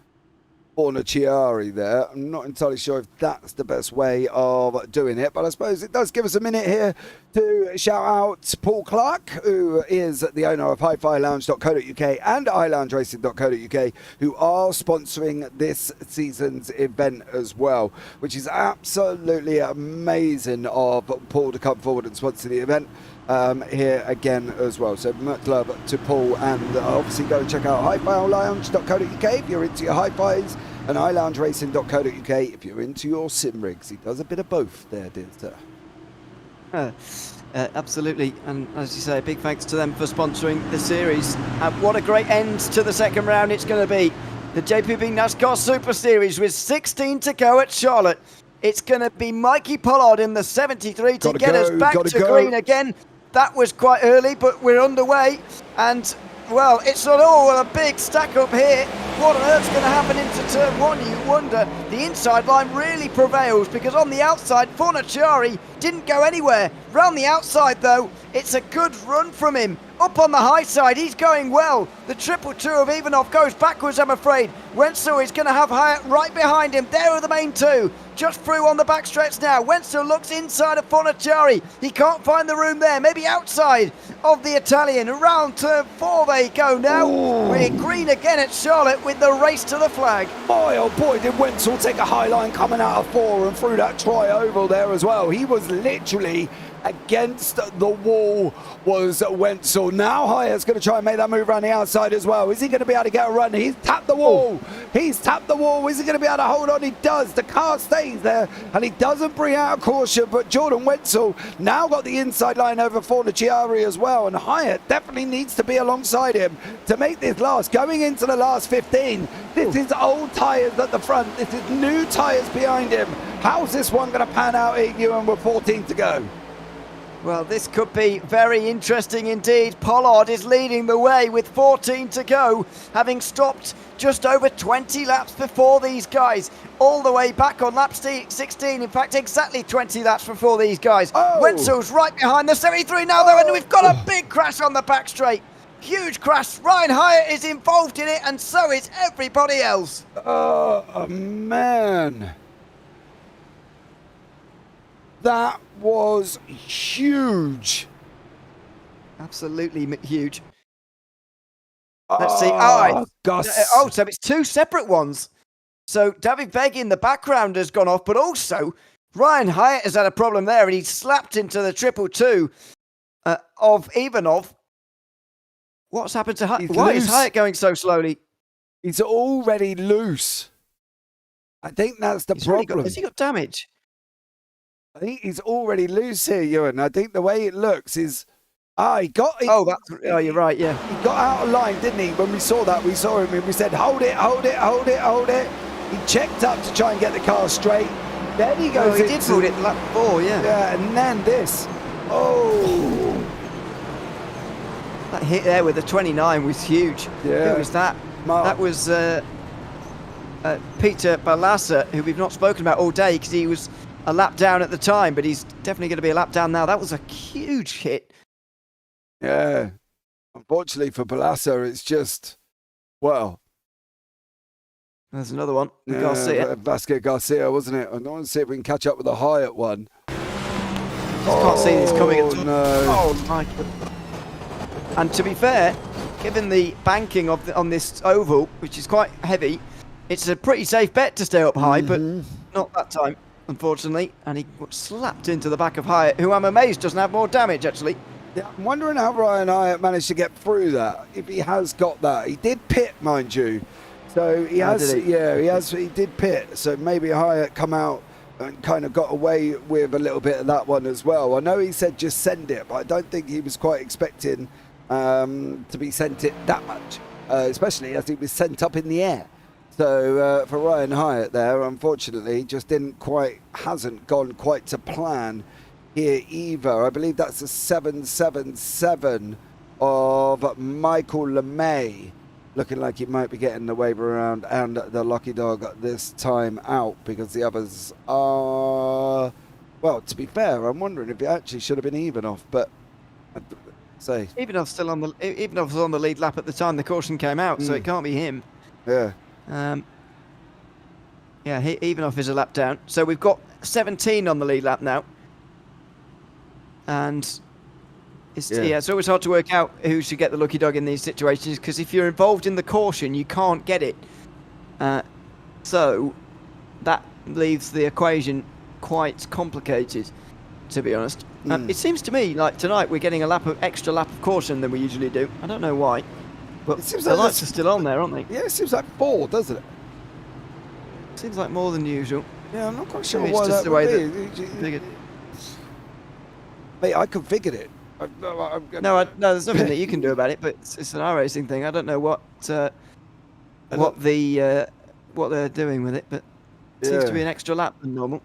Speaker 2: Fornaciari there. I'm not entirely sure if that's the best way of doing it, but I suppose it does give us a minute here to shout out Paul Clark, who is the owner of HiFiLounge.co.uk and iLoungeRacing.co.uk, who are sponsoring this season's event as well, which is absolutely amazing of Paul to come forward and sponsor the event here again as well. So much love to Paul, and obviously go and check out HiFiLounge.co.uk if you're into your hi-fis, and iLoungeRacing.co.uk if you're into your sim rigs. He does a bit of both there, dear sir.
Speaker 1: Absolutely, and as you say, a big thanks to them for sponsoring the series. What a great end to the second round it's going to be. The JPB NASCAR Super Series with 16 to go at Charlotte. It's going to be Mikey Pollard in the 73 to get us back to green again. That was quite early, but we're underway, and well, it's all a big stack up here. What on earth's going to happen into turn one, you wonder? The inside line really prevails because on the outside, Fornaciari didn't go anywhere. Round the outside, though, it's a good run from him. Up on the high side, he's going well. The 222 of Ivanov goes backwards, I'm afraid. Wenzel is going to have Hyatt right behind him. There are the main two. Just through on the backstretch now. Wenzel looks inside of Fornaciari. He can't find the room there. Maybe outside of the Italian. Around turn 4 they go now. Ooh. We're green again at Charlotte with the race to the flag.
Speaker 2: Boy, oh boy, did Wenzel take a high line coming out of 4 and through that tri-oval there as well. He was literally against the wall, was Wenzel. Now Hyatt's going to try and make that move around the outside as well. Is he going to be able to get a run? He's tapped the wall. He's tapped the wall. Is he going to be able to hold on? He does. The car stays there and he doesn't bring out a caution, but Jordan Wenzel now got the inside line over Fornaciari as well, and Hyatt definitely needs to be alongside him to make this last. Going into the last 15, this is old tyres at the front. This is new tyres behind him. How's this one going to pan out, Ewan, with 14 to go?
Speaker 1: Well, this could be very interesting indeed. Pollard is leading the way with 14 to go, having stopped just over 20 laps before these guys, all the way back on lap 16. In fact, exactly 20 laps before these guys. Wenzel's right behind the 73 now, though, and we've got a big crash on the back straight. Huge crash. Ryan Hyatt is involved in it, and so is everybody else.
Speaker 2: Oh, man. That was huge.
Speaker 1: Absolutely huge. Let's see. So it's two separate ones. So David Begg in the background has gone off, but also Ryan Hyatt has had a problem there, and he's slapped into the 222 of Ivanov. What's happened to Hyatt? Why is Hyatt going so slowly?
Speaker 2: He's already loose. I think that's the problem.
Speaker 1: Has he got damage?
Speaker 2: I think he's already loose here, Ewan. I think the way it looks is... you're right, yeah. He got out of line, didn't he? When we saw that, we saw him and we said, hold it, hold it, hold it, hold it. He checked up to try and get the car straight. Then he goes
Speaker 1: he did hold it lap 4, yeah.
Speaker 2: Yeah, and then this. Oh.
Speaker 1: That hit there with the 29 was huge.
Speaker 2: Yeah.
Speaker 1: Who was that?
Speaker 2: Mark.
Speaker 1: That was Peter Balassa, who we've not spoken about all day because he was a lap down at the time, but he's definitely going to be a lap down now. That was a huge hit.
Speaker 2: Yeah. Unfortunately for Balassa, it's just, well.
Speaker 1: There's another one.
Speaker 2: Garcia. Vasquez Garcia, wasn't it? I want to see if we can catch up with the Hyatt one.
Speaker 1: Can't see this coming at all.
Speaker 2: No.
Speaker 1: Oh, my God. And to be fair, given the banking on this oval, which is quite heavy, it's a pretty safe bet to stay up high, but not that time, unfortunately. And he got slapped into the back of Hyatt, who I'm amazed doesn't have more damage, actually.
Speaker 2: Yeah, I'm wondering how Ryan Hyatt managed to get through that, if he has got that. He did pit, mind you. So he he did pit. So maybe Hyatt come out and kind of got away with a little bit of that one as well. I know he said just send it, but I don't think he was quite expecting to be sent it that much, especially as he was sent up in the air. So for Ryan Hyatt there, unfortunately, just hasn't gone quite to plan here either. I believe that's a 777 of Michael LeMay. Looking like he might be getting the wave around and the lucky dog this time out, because the others are, well, to be fair, I'm wondering if it actually should have been Ivanov, but I'd say
Speaker 1: Ivanov's on the lead lap at the time the caution came out, so it can't be him.
Speaker 2: Yeah.
Speaker 1: Ivanov is a lap down. So we've got 17 on the lead lap now. And it's always hard to work out who should get the lucky dog in these situations, because if you're involved in the caution, you can't get it. So that leaves the equation quite complicated, to be honest. It seems to me like tonight we're getting extra lap of caution than we usually do. I don't know why, but the lights are still on there, aren't they?
Speaker 2: Yeah, it seems like 4, doesn't it?
Speaker 1: Seems like more than usual.
Speaker 2: Yeah, I'm not quite sure
Speaker 1: Maybe
Speaker 2: why
Speaker 1: it's just
Speaker 2: that
Speaker 1: the way
Speaker 2: would be. Mate, I configured it.
Speaker 1: No, there's nothing that you can do about it, but it's an iRacing thing. I don't know what they're doing with it, but it seems to be an extra lap than normal.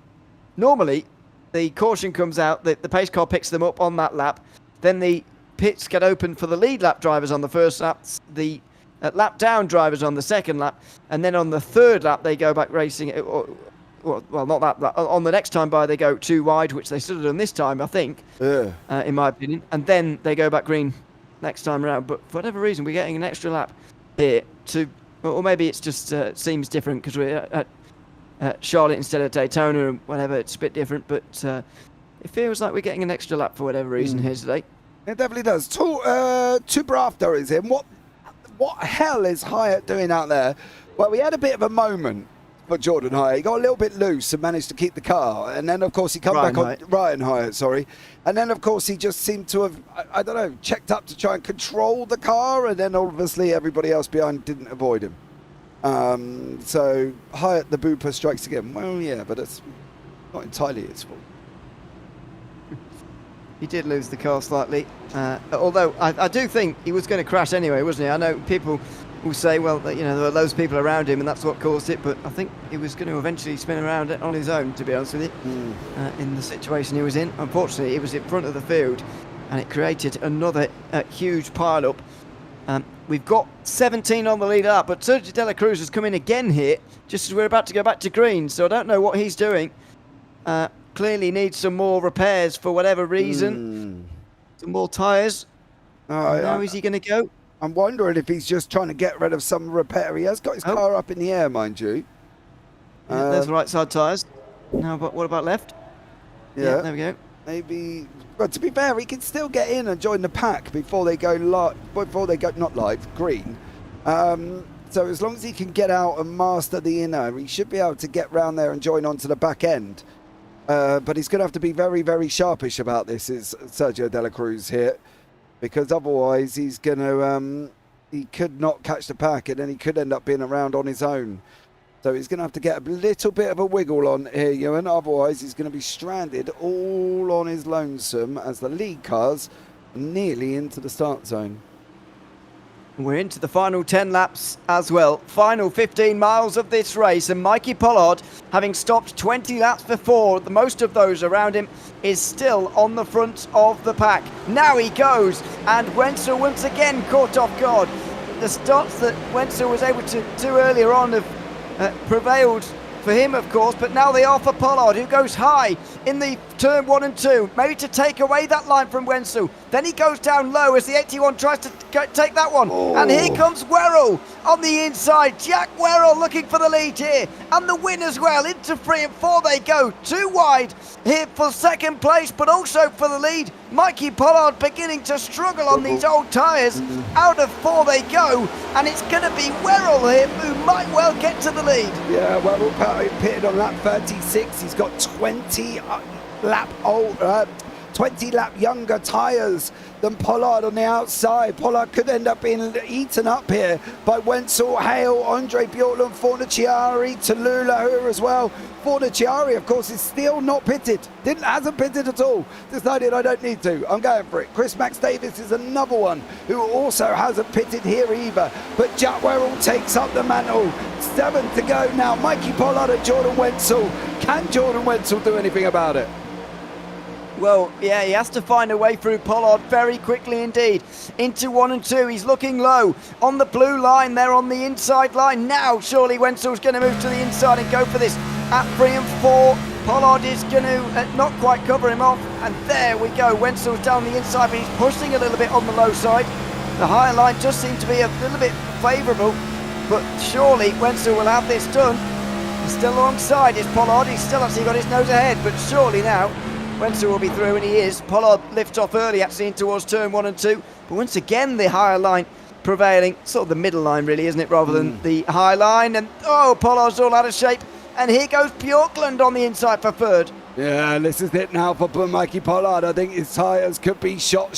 Speaker 1: Normally, the caution comes out, the pace car picks them up on that lap, then the pits get open for the lead lap drivers on the first lap, the lap down drivers on the second lap, and then on the third lap they go back racing. Well, not that lap. On the next time by, they go too wide, which they should have done this time, I think, in my opinion. And then they go back green next time around. But for whatever reason, we're getting an extra lap here or maybe it's just seems different because we're at Charlotte instead of Daytona and whatever. It's a bit different, but it feels like we're getting an extra lap for whatever reason here today.
Speaker 2: It definitely does. Two Brafter is in. What hell is Hyatt doing out there? Well, we had a bit of a moment for Jordan Hyatt. He got a little bit loose and managed to keep the car, and then of course he come back on Ryan Hyatt, sorry, and then of course he just seemed to have, I don't know, checked up to try and control the car, and then obviously everybody else behind didn't avoid him. So Hyatt the booper strikes again. Well, yeah, but it's not entirely his fault.
Speaker 1: He did lose the car slightly, although I do think he was going to crash anyway, wasn't he? I know people will say, well, you know, there were loads of people around him and that's what caused it, but I think he was going to eventually spin around it on his own, to be honest with you, in the situation he was in. Unfortunately, he was in front of the field and it created another huge pile-up. We've got 17 on the lead lap, but Sergio De La Cruz has come in again here, just as we're about to go back to green, so I don't know what he's doing. Clearly needs some more repairs for whatever reason. Some more tyres. Now is he going to go?
Speaker 2: I'm wondering if he's just trying to get rid of some repair. He has got his car up in the air, mind you.
Speaker 1: Yeah, there's the right side tyres. Now, but what about left? Yeah, there we go.
Speaker 2: Maybe, but to be fair, he can still get in and join the pack before they go not live, green. So as long as he can get out and master the inner, he should be able to get round there and join onto the back end. But he's going to have to be very, very sharpish about this, is Sergio De La Cruz here, because otherwise he's going to, he could not catch the pack and then he could end up being around on his own. So he's going to have to get a little bit of a wiggle on here, Ewan. Otherwise he's going to be stranded all on his lonesome as the lead cars are nearly into the start zone.
Speaker 1: We're into the final 10 laps as well. Final 15 miles of this race, and Mikey Pollard, having stopped 20 laps before, the most of those around him, is still on the front of the pack. Now he goes, and Wenzel once again caught off guard. The starts that Wenzel was able to do earlier on have prevailed for him, of course, but now they are for Pollard, who goes high in the turn 1 and 2, maybe to take away that line from Wenzel. Then he goes down low as the 81 tries to take that one. And here comes Werrell on the inside. Jack Werrell looking for the lead here. And the win as well. Into 3 and 4 they go. Too wide here for second place, but also for the lead. Mikey Pollard beginning to struggle on these old tyres. Out of 4 they go. And it's going to be Werrell here who might well get to the lead.
Speaker 2: Yeah, Werrell pitted on lap 36. He's got 20 lap younger tyres than Pollard on the outside. Pollard could end up being eaten up here by Wenzel, Hale, Andre Bjorklund, Fornaciari, Tallulah here as well. Fornaciari, of course, is still not pitted. Hasn't pitted at all. Decided I don't need to. I'm going for it. Chris Max Davis is another one who also hasn't pitted here either. But Jack Werrell takes up the mantle. 7 to go now. Mikey Pollard and Jordan Wenzel. Can Jordan Wenzel do anything about it?
Speaker 1: Well, yeah, he has to find a way through Pollard very quickly indeed. Into 1 and 2, he's looking low. On the blue line, they're on the inside line. Now, surely Wenzel's going to move to the inside and go for this. At 3 and 4, Pollard is going to not quite cover him off. And there we go, Wenzel's down the inside, but he's pushing a little bit on the low side. The higher line does seem to be a little bit favourable, but surely Wenzel will have this done. He's still alongside his Pollard. He's still actually got his nose ahead, but surely now Wenzel will be through, and he is. Pollard lifts off early, actually, in towards turn 1 and 2. But once again, the higher line prevailing. Sort of the middle line, really, isn't it, rather than the high line. And, Pollard's all out of shape. And here goes Bjorklund on the inside for third.
Speaker 2: Yeah, this is it now for Mikey Pollard. I think his tyres could be shot.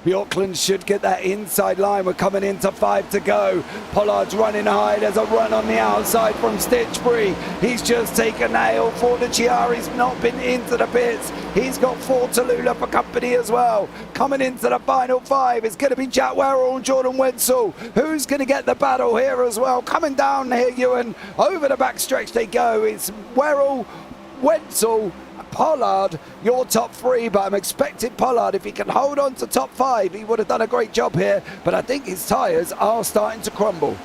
Speaker 2: Bjorklund should get that inside line. We're coming into 5 to go. Pollard's running high. There's a run on the outside from Stitchbury. He's just taken nail. Fornaciari's not been into the pits. He's got 4 Tallulah for company as well. Coming into the final 5, it's going to be Jack Werrell and Jordan Wenzel. Who's going to get the battle here as well? Coming down here, Ewan. Over the backstretch they go. It's Werrell, Wenzel, Pollard, your top 3, but I'm expecting Pollard, if he can hold on to top 5, he would have done a great job here, but I think his tyres are starting to crumble.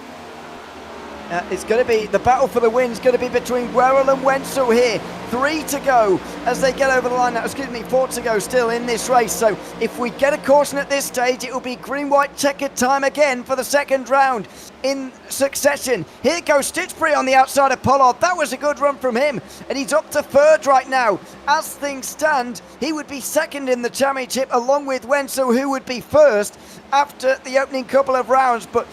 Speaker 1: It's going to be, the battle for the win is going to be between Werrell and Wenzel here. 3 to go as they get over the line. Now, excuse me, 4 to go still in this race. So if we get a caution at this stage, it will be green-white checkered time again for the second round in succession. Here goes Stitchbury on the outside of Pollard. That was a good run from him, and he's up to 3rd right now. As things stand, he would be 2nd in the championship along with Wenzel, who would be 1st after the opening couple of rounds. But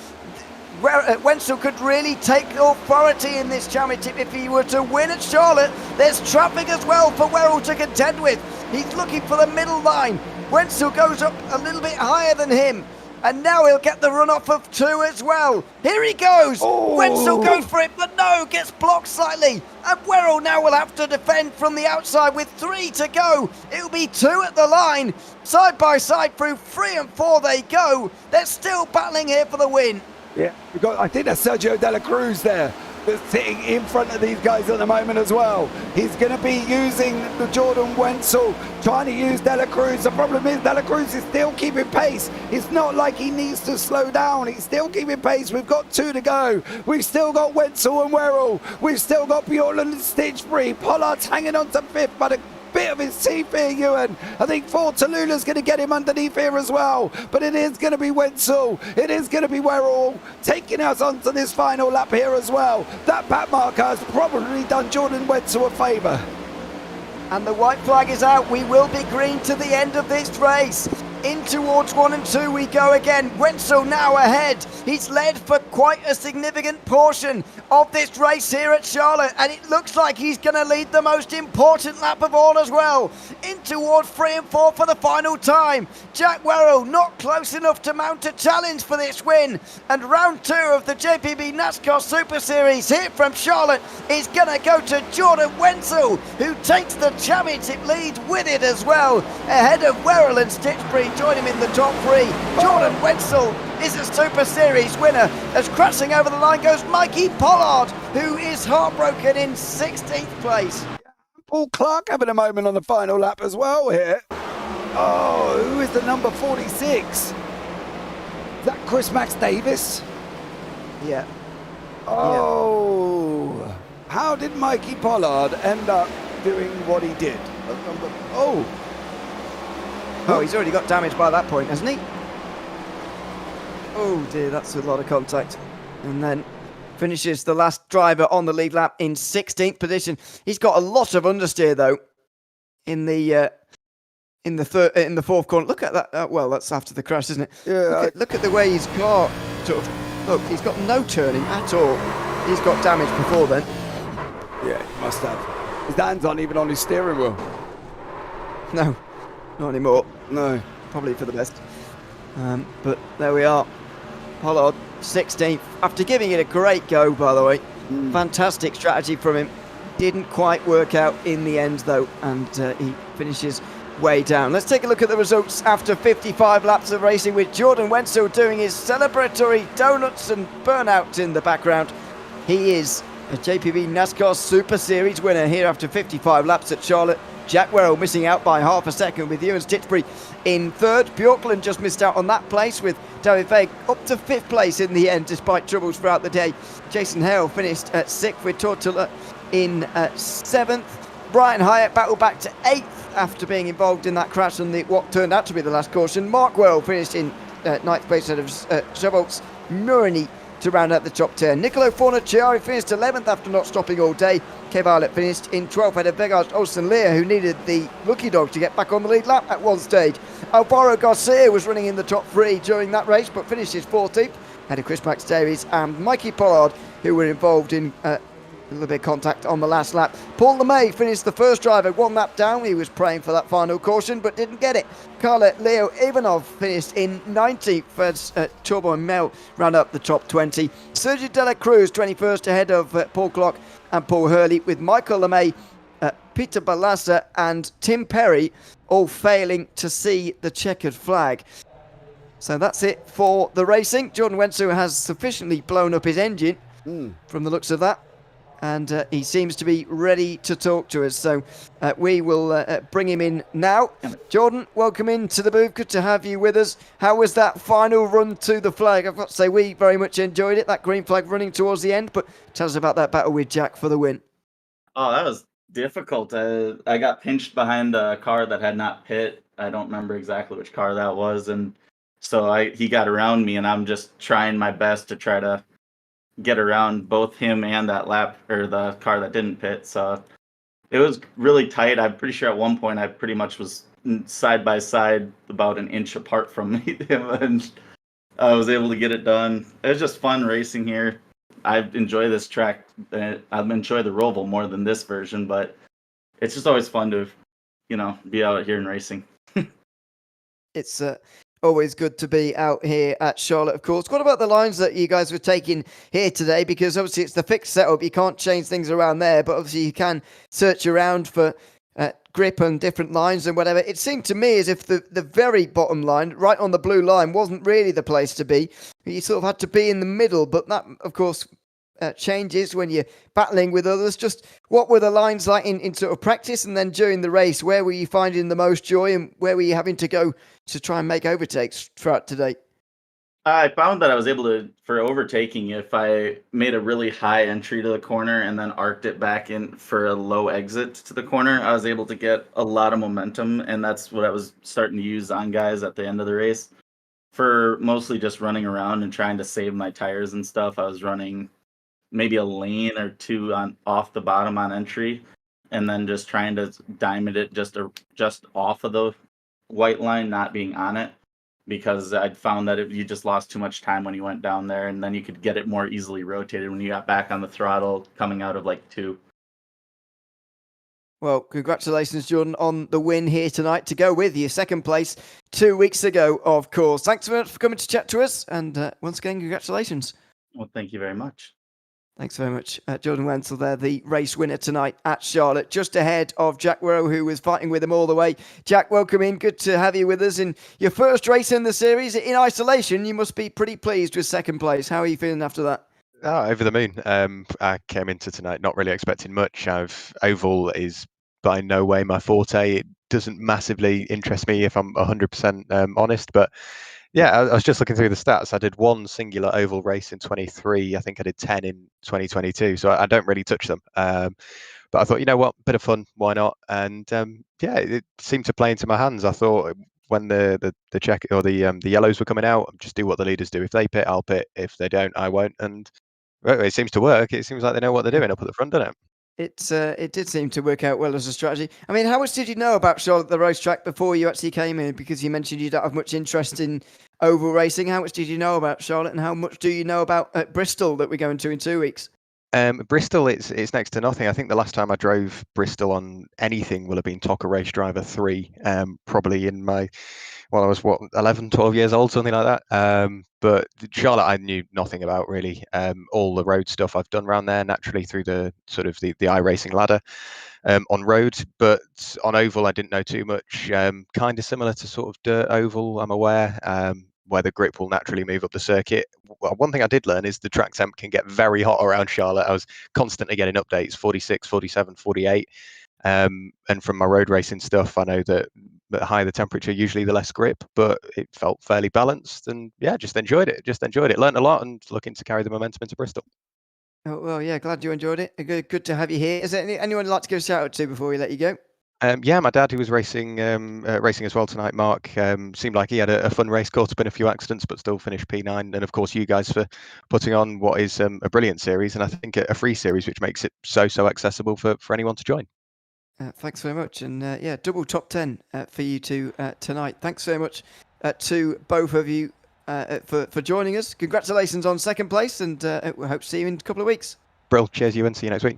Speaker 1: Wenzel could really take authority in this championship if he were to win at Charlotte. There's traffic as well for Werrell to contend with. He's looking for the middle line. Wenzel goes up a little bit higher than him, and now he'll get the runoff of 2 as well. Here he goes.
Speaker 2: Oh.
Speaker 1: Wenzel goes for it, but no, gets blocked slightly. And Werrell now will have to defend from the outside with 3 to go. It'll be 2 at the line. Side by side through 3 and 4 they go. They're still battling here for the win.
Speaker 2: Yeah, I think that's Sergio De La Cruz there, that's sitting in front of these guys at the moment as well. He's going to be using the Jordan Wenzel, trying to use De La Cruz. The problem is De La Cruz is still keeping pace. It's not like he needs to slow down. He's still keeping pace. We've got 2 to go. We've still got Wenzel and Werrell. We've still got Bjorklund and Stitchbury. Pollard's hanging on to 5th, but a bit of his teeth here, Ewan. I think 4 Tallulah's going to get him underneath here as well, but it is going to be Wenzel, it is going to be Werrell taking us onto this final lap here as well. That back marker has probably done Jordan Wenzel a favour.
Speaker 1: And the white flag is out. We will be green to the end of this race. In towards 1 and 2 we go again. Wenzel now ahead. He's led for quite a significant portion of this race here at Charlotte, and it looks like he's going to lead the most important lap of all as well. In toward 3 and 4 for the final time. Jack Werrell not close enough to mount a challenge for this win. And round 2 of the JPB Nascar Super Series here from Charlotte is going to go to Jordan Wenzel, who takes the championship lead with it as well, ahead of Werrell and Stitchbury. Join him in the top 3. Jordan Wenzel is a Super Series winner, as crashing over the line goes Mikey Pollard, who is heartbroken in 16th place.
Speaker 2: Paul Clark having a moment on the final lap as well here. Oh, who is the number 46? Is that Chris Max Davis?
Speaker 1: Yeah.
Speaker 2: Oh, how did Mikey Pollard end up doing what he did?
Speaker 1: Oh, he's already got damage by that point, hasn't he? Oh dear, that's a lot of contact. And then finishes the last driver on the lead lap in 16th position. He's got a lot of understeer though in the fourth corner. Look at that. Well, that's after the crash, isn't it?
Speaker 2: Yeah.
Speaker 1: Look at the way his car sort of. Look, he's got no turning at all. He's got damage before then.
Speaker 2: Yeah, he must have. His hands aren't even on his steering wheel.
Speaker 1: No. Not anymore.
Speaker 2: No.
Speaker 1: Probably for the best. But there we are. Pollard, 16th. After giving it a great go, by the way. Fantastic strategy from him. Didn't quite work out in the end, though. And he finishes way down. Let's take a look at the results after 55 laps of racing, with Jordan Wenzel doing his celebratory donuts and burnout in the background. He is a JPB NASCAR Super Series winner here after 55 laps at Charlotte. Jack Werrell missing out by half a second, with Ewan Stitchbury in 3rd. Bjorklund just missed out on that place, with David Vague up to 5th place in the end despite troubles throughout the day. Jason Hale finished at 6th, with Tortilla in 7th. Brian Hyatt battled back to 8th after being involved in that crash on what turned out to be the last caution. Mark Werrell finished in 9th place out of Shavolts Murray to round out the top 10. Nicolo Fornaciari finished 11th after not stopping all day. Kev Arlett finished in 12th ahead of Vegard Olsen-Lear, who needed the lucky dog to get back on the lead lap at one stage. Alvaro Garcia was running in the top 3 during that race, but finished his 14th ahead of Chris Max Davies and Mikey Pollard, who were involved in A little bit of contact on the last lap. Paul LeMay finished the first driver, 1 lap down. He was praying for that final caution, but didn't get it. Carla Leo Ivanov finished in 90th as Turbo and Mel ran up the top 20. Sergio De La Cruz, 21st, ahead of Paul Clock and Paul Hurley, with Michael LeMay, Peter Balassa and Tim Perry all failing to see the checkered flag. So that's it for the racing. Jordan Wenzel has sufficiently blown up his engine from the looks of that. And he seems to be ready to talk to us. So we will bring him in now. Jordan, welcome into the booth. Good to have you with us. How was that final run to the flag? I've got to say, we very much enjoyed it, that green flag running towards the end. But tell us about that battle with Jack for the win.
Speaker 7: Oh, that was difficult. I got pinched behind a car that had not pit. I don't remember exactly which car that was. And so he got around me, and I'm just trying my best to try to get around both him and that lap, or the car that didn't pit. So it was really tight. I'm pretty sure at one point I pretty much was side by side, about an inch apart from him, and I was able to get it done. It was just fun racing here. I enjoy this track. I enjoy the Roval more than this version, but it's just always fun to, be out here and racing.
Speaker 1: It's always good to be out here at Charlotte, of course. What about the lines that you guys were taking here today? Because obviously it's the fixed setup. You can't change things around there, but obviously you can search around for grip and different lines and whatever. It seemed to me as if the very bottom line, right on the blue line, wasn't really the place to be. You sort of had to be in the middle, but that, of course, changes when you're battling with others. Just what were the lines like in sort of practice, and then during the race, where were you finding the most joy, and where were you having to go to try and make overtakes throughout today?
Speaker 7: I found that I was able to, for overtaking, if I made a really high entry to the corner and then arced it back in for a low exit to the corner, I was able to get a lot of momentum, and that's what I was starting to use on guys at the end of the race. For mostly just running around and trying to save my tires and stuff, I was running maybe a lane or two off the bottom on entry, and then just trying to diamond it just off of the white line, not being on it, because I'd found that you just lost too much time when you went down there, and then you could get it more easily rotated when you got back on the throttle coming out of like 2.
Speaker 1: Well, congratulations, Jordan, on the win here tonight to go with your second place 2 weeks ago, of course. Thanks so much for coming to chat to us, and once again, congratulations.
Speaker 7: Well, thank you very much.
Speaker 1: Thanks very much. Jordan Wenzel there, the race winner tonight at Charlotte, just ahead of Jack Rowe, who was fighting with him all the way. Jack, welcome in. Good to have you with us in your first race in the series. In isolation, you must be pretty pleased with second place. How are you feeling after that?
Speaker 8: Oh, over the moon. I came into tonight not really expecting much. Oval is by no way my forte. It doesn't massively interest me, if I'm 100% honest, but yeah, I was just looking through the stats. I did one singular oval race in 23. I think I did 10 in 2022. So I don't really touch them. But I thought, you know what, bit of fun, why not? And yeah, it seemed to play into my hands. I thought when the check or the yellows were coming out, just do what the leaders do. If they pit, I'll pit. If they don't, I won't. And well, it seems to work. It seems like they know what they're doing up at the front, doesn't it?
Speaker 1: It did seem to work out well as a strategy. I mean, how much did you know about Charlotte, the racetrack, before you actually came in? Because you mentioned you don't have much interest in oval racing. How much did you know about Charlotte, and how much do you know about Bristol that we're going to in 2 weeks?
Speaker 8: Bristol, it's next to nothing. I think the last time I drove Bristol on anything will have been Tocker Race Driver 3, probably in my, I was 11, 12 years old, something like that. But Charlotte, I knew nothing about really. All the road stuff I've done around there naturally through the sort of the iRacing ladder on road, but on oval I didn't know too much. Kind of similar to sort of dirt oval, I'm aware. Where the grip will naturally move up the circuit. Well, one thing I did learn is the track temp can get very hot around Charlotte. I was constantly getting updates, 46, 47, 48. And from my road racing stuff, I know that the higher the temperature, usually the less grip, but it felt fairly balanced. And yeah, just enjoyed it. Learned a lot and looking to carry the momentum into Bristol.
Speaker 1: Oh, well, yeah, glad you enjoyed it. Good to have you here. Is there anyone you'd like to give a shout out to before we let you go?
Speaker 8: Yeah, my dad, who was racing as well tonight, Mark, seemed like he had a fun race, caught up in a few accidents, but still finished P9. And of course, you guys for putting on what is a brilliant series, and I think a free series, which makes it so accessible for anyone to join.
Speaker 1: Thanks very much. And yeah, double top 10 for you two tonight. Thanks very much to both of you for joining us. Congratulations on second place, and we hope to see you in a couple of weeks.
Speaker 8: Brill, cheers, Ewan. See you next week.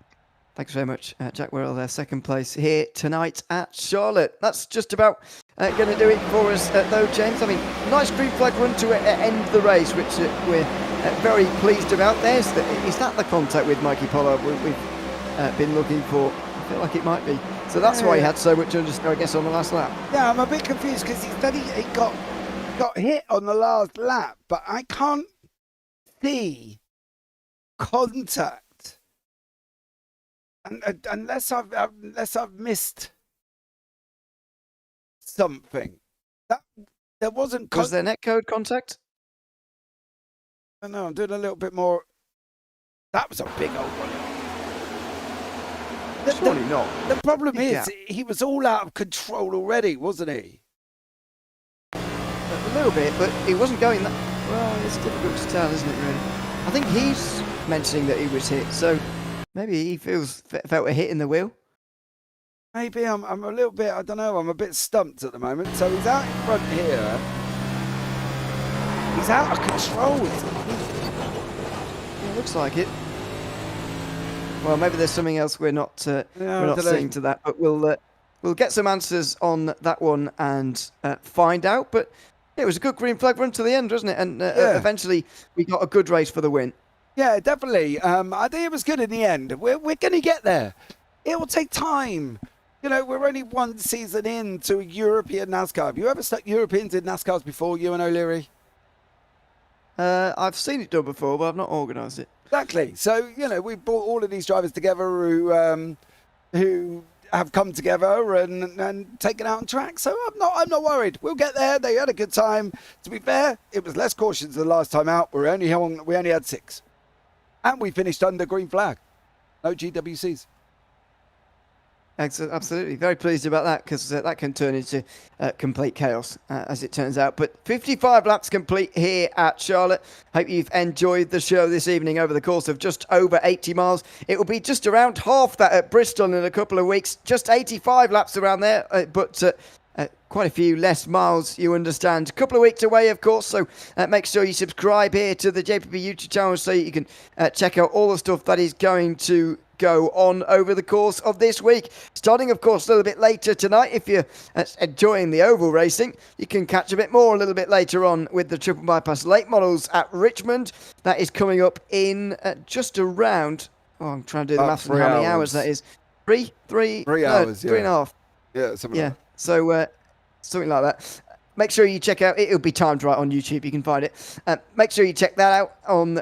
Speaker 1: Thanks very much, Jack Wirral there, second place here tonight at Charlotte. That's just about going to do it for us, though, James. I mean, nice green flag run to end the race, which we're very pleased about. Is that the contact with Mikey Pollard we've been looking for? I feel like it might be. So that's why he had so much understeer, I guess, on the last lap.
Speaker 2: Yeah, I'm a bit confused because he said he got hit on the last lap, but I can't see contact. Unless I've missed something, that there wasn't.
Speaker 1: Was there netcode contact?
Speaker 2: I know. I'm doing a little bit more. That was a big old one.
Speaker 1: Surely not.
Speaker 2: The problem is he was all out of control already, wasn't he?
Speaker 1: A little bit, but he wasn't going that. Well, it's difficult to tell, isn't it? Really. I think he's mentioning that he was hit, so. Maybe he felt a hit in the wheel.
Speaker 2: Maybe I'm a little bit, I don't know, I'm a bit stumped at the moment. So he's out in front here. He's out of control.
Speaker 1: Yeah, looks like it. Well, maybe there's something else we're not seeing to that, but we'll get some answers on that one and find out. But it was a good green flag run to the end, wasn't it? And eventually we got a good race for the win.
Speaker 2: Yeah, definitely. I think it was good in the end. We're going to get there. It will take time. You know, we're only one season into European NASCAR. Have you ever stuck Europeans in NASCARs before, Ewan O'Leary?
Speaker 1: I've seen it done before, but I've not organised it.
Speaker 2: Exactly. So, you know, we brought all of these drivers together who have come together and taken out on track. So I'm not worried. We'll get there. They had a good time. To be fair, it was less cautions than the last time out. We only had 6. And we finished under green flag. No GWCs.
Speaker 1: Absolutely. Very pleased about that because that can turn into complete chaos as it turns out. But 55 laps complete here at Charlotte. Hope you've enjoyed the show this evening over the course of just over 80 miles. It will be just around half that at Bristol in a couple of weeks. Just 85 laps around there, but quite a few less miles, you understand. A couple of weeks away, of course, so make sure you subscribe here to the JPB YouTube channel so you can check out all the stuff that is going to go on over the course of this week. Starting, of course, a little bit later tonight. If you're enjoying the oval racing, you can catch a bit more a little bit later on with the Triple Bypass late models at Richmond. That is coming up in just around, I'm trying to do the maths on how many hours that is. 3
Speaker 2: hours,
Speaker 1: 3.5.
Speaker 2: Yeah, something like that.
Speaker 1: So something like that. Make sure you check out, it'll be timed right on YouTube, you can find it. Make sure you check that out on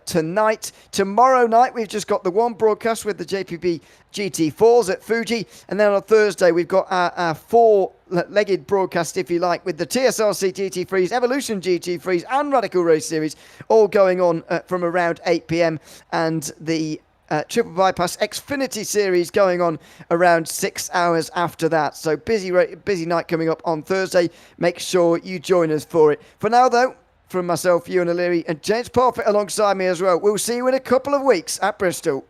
Speaker 1: tonight. Tomorrow night, we've just got the one broadcast with the JPB GT4s at Fuji. And then on Thursday, we've got our four-legged broadcast, if you like, with the TSRC GT3s, Evolution GT3s, and Radical Race Series, all going on from around 8 p.m. And the Triple Bypass Xfinity Series going on around 6 hours after that. So busy night coming up on Thursday. Make sure you join us for it. For now, though, from myself, Ewan O'Leary, and James Parfitt alongside me as well, we'll see you in a couple of weeks at Bristol.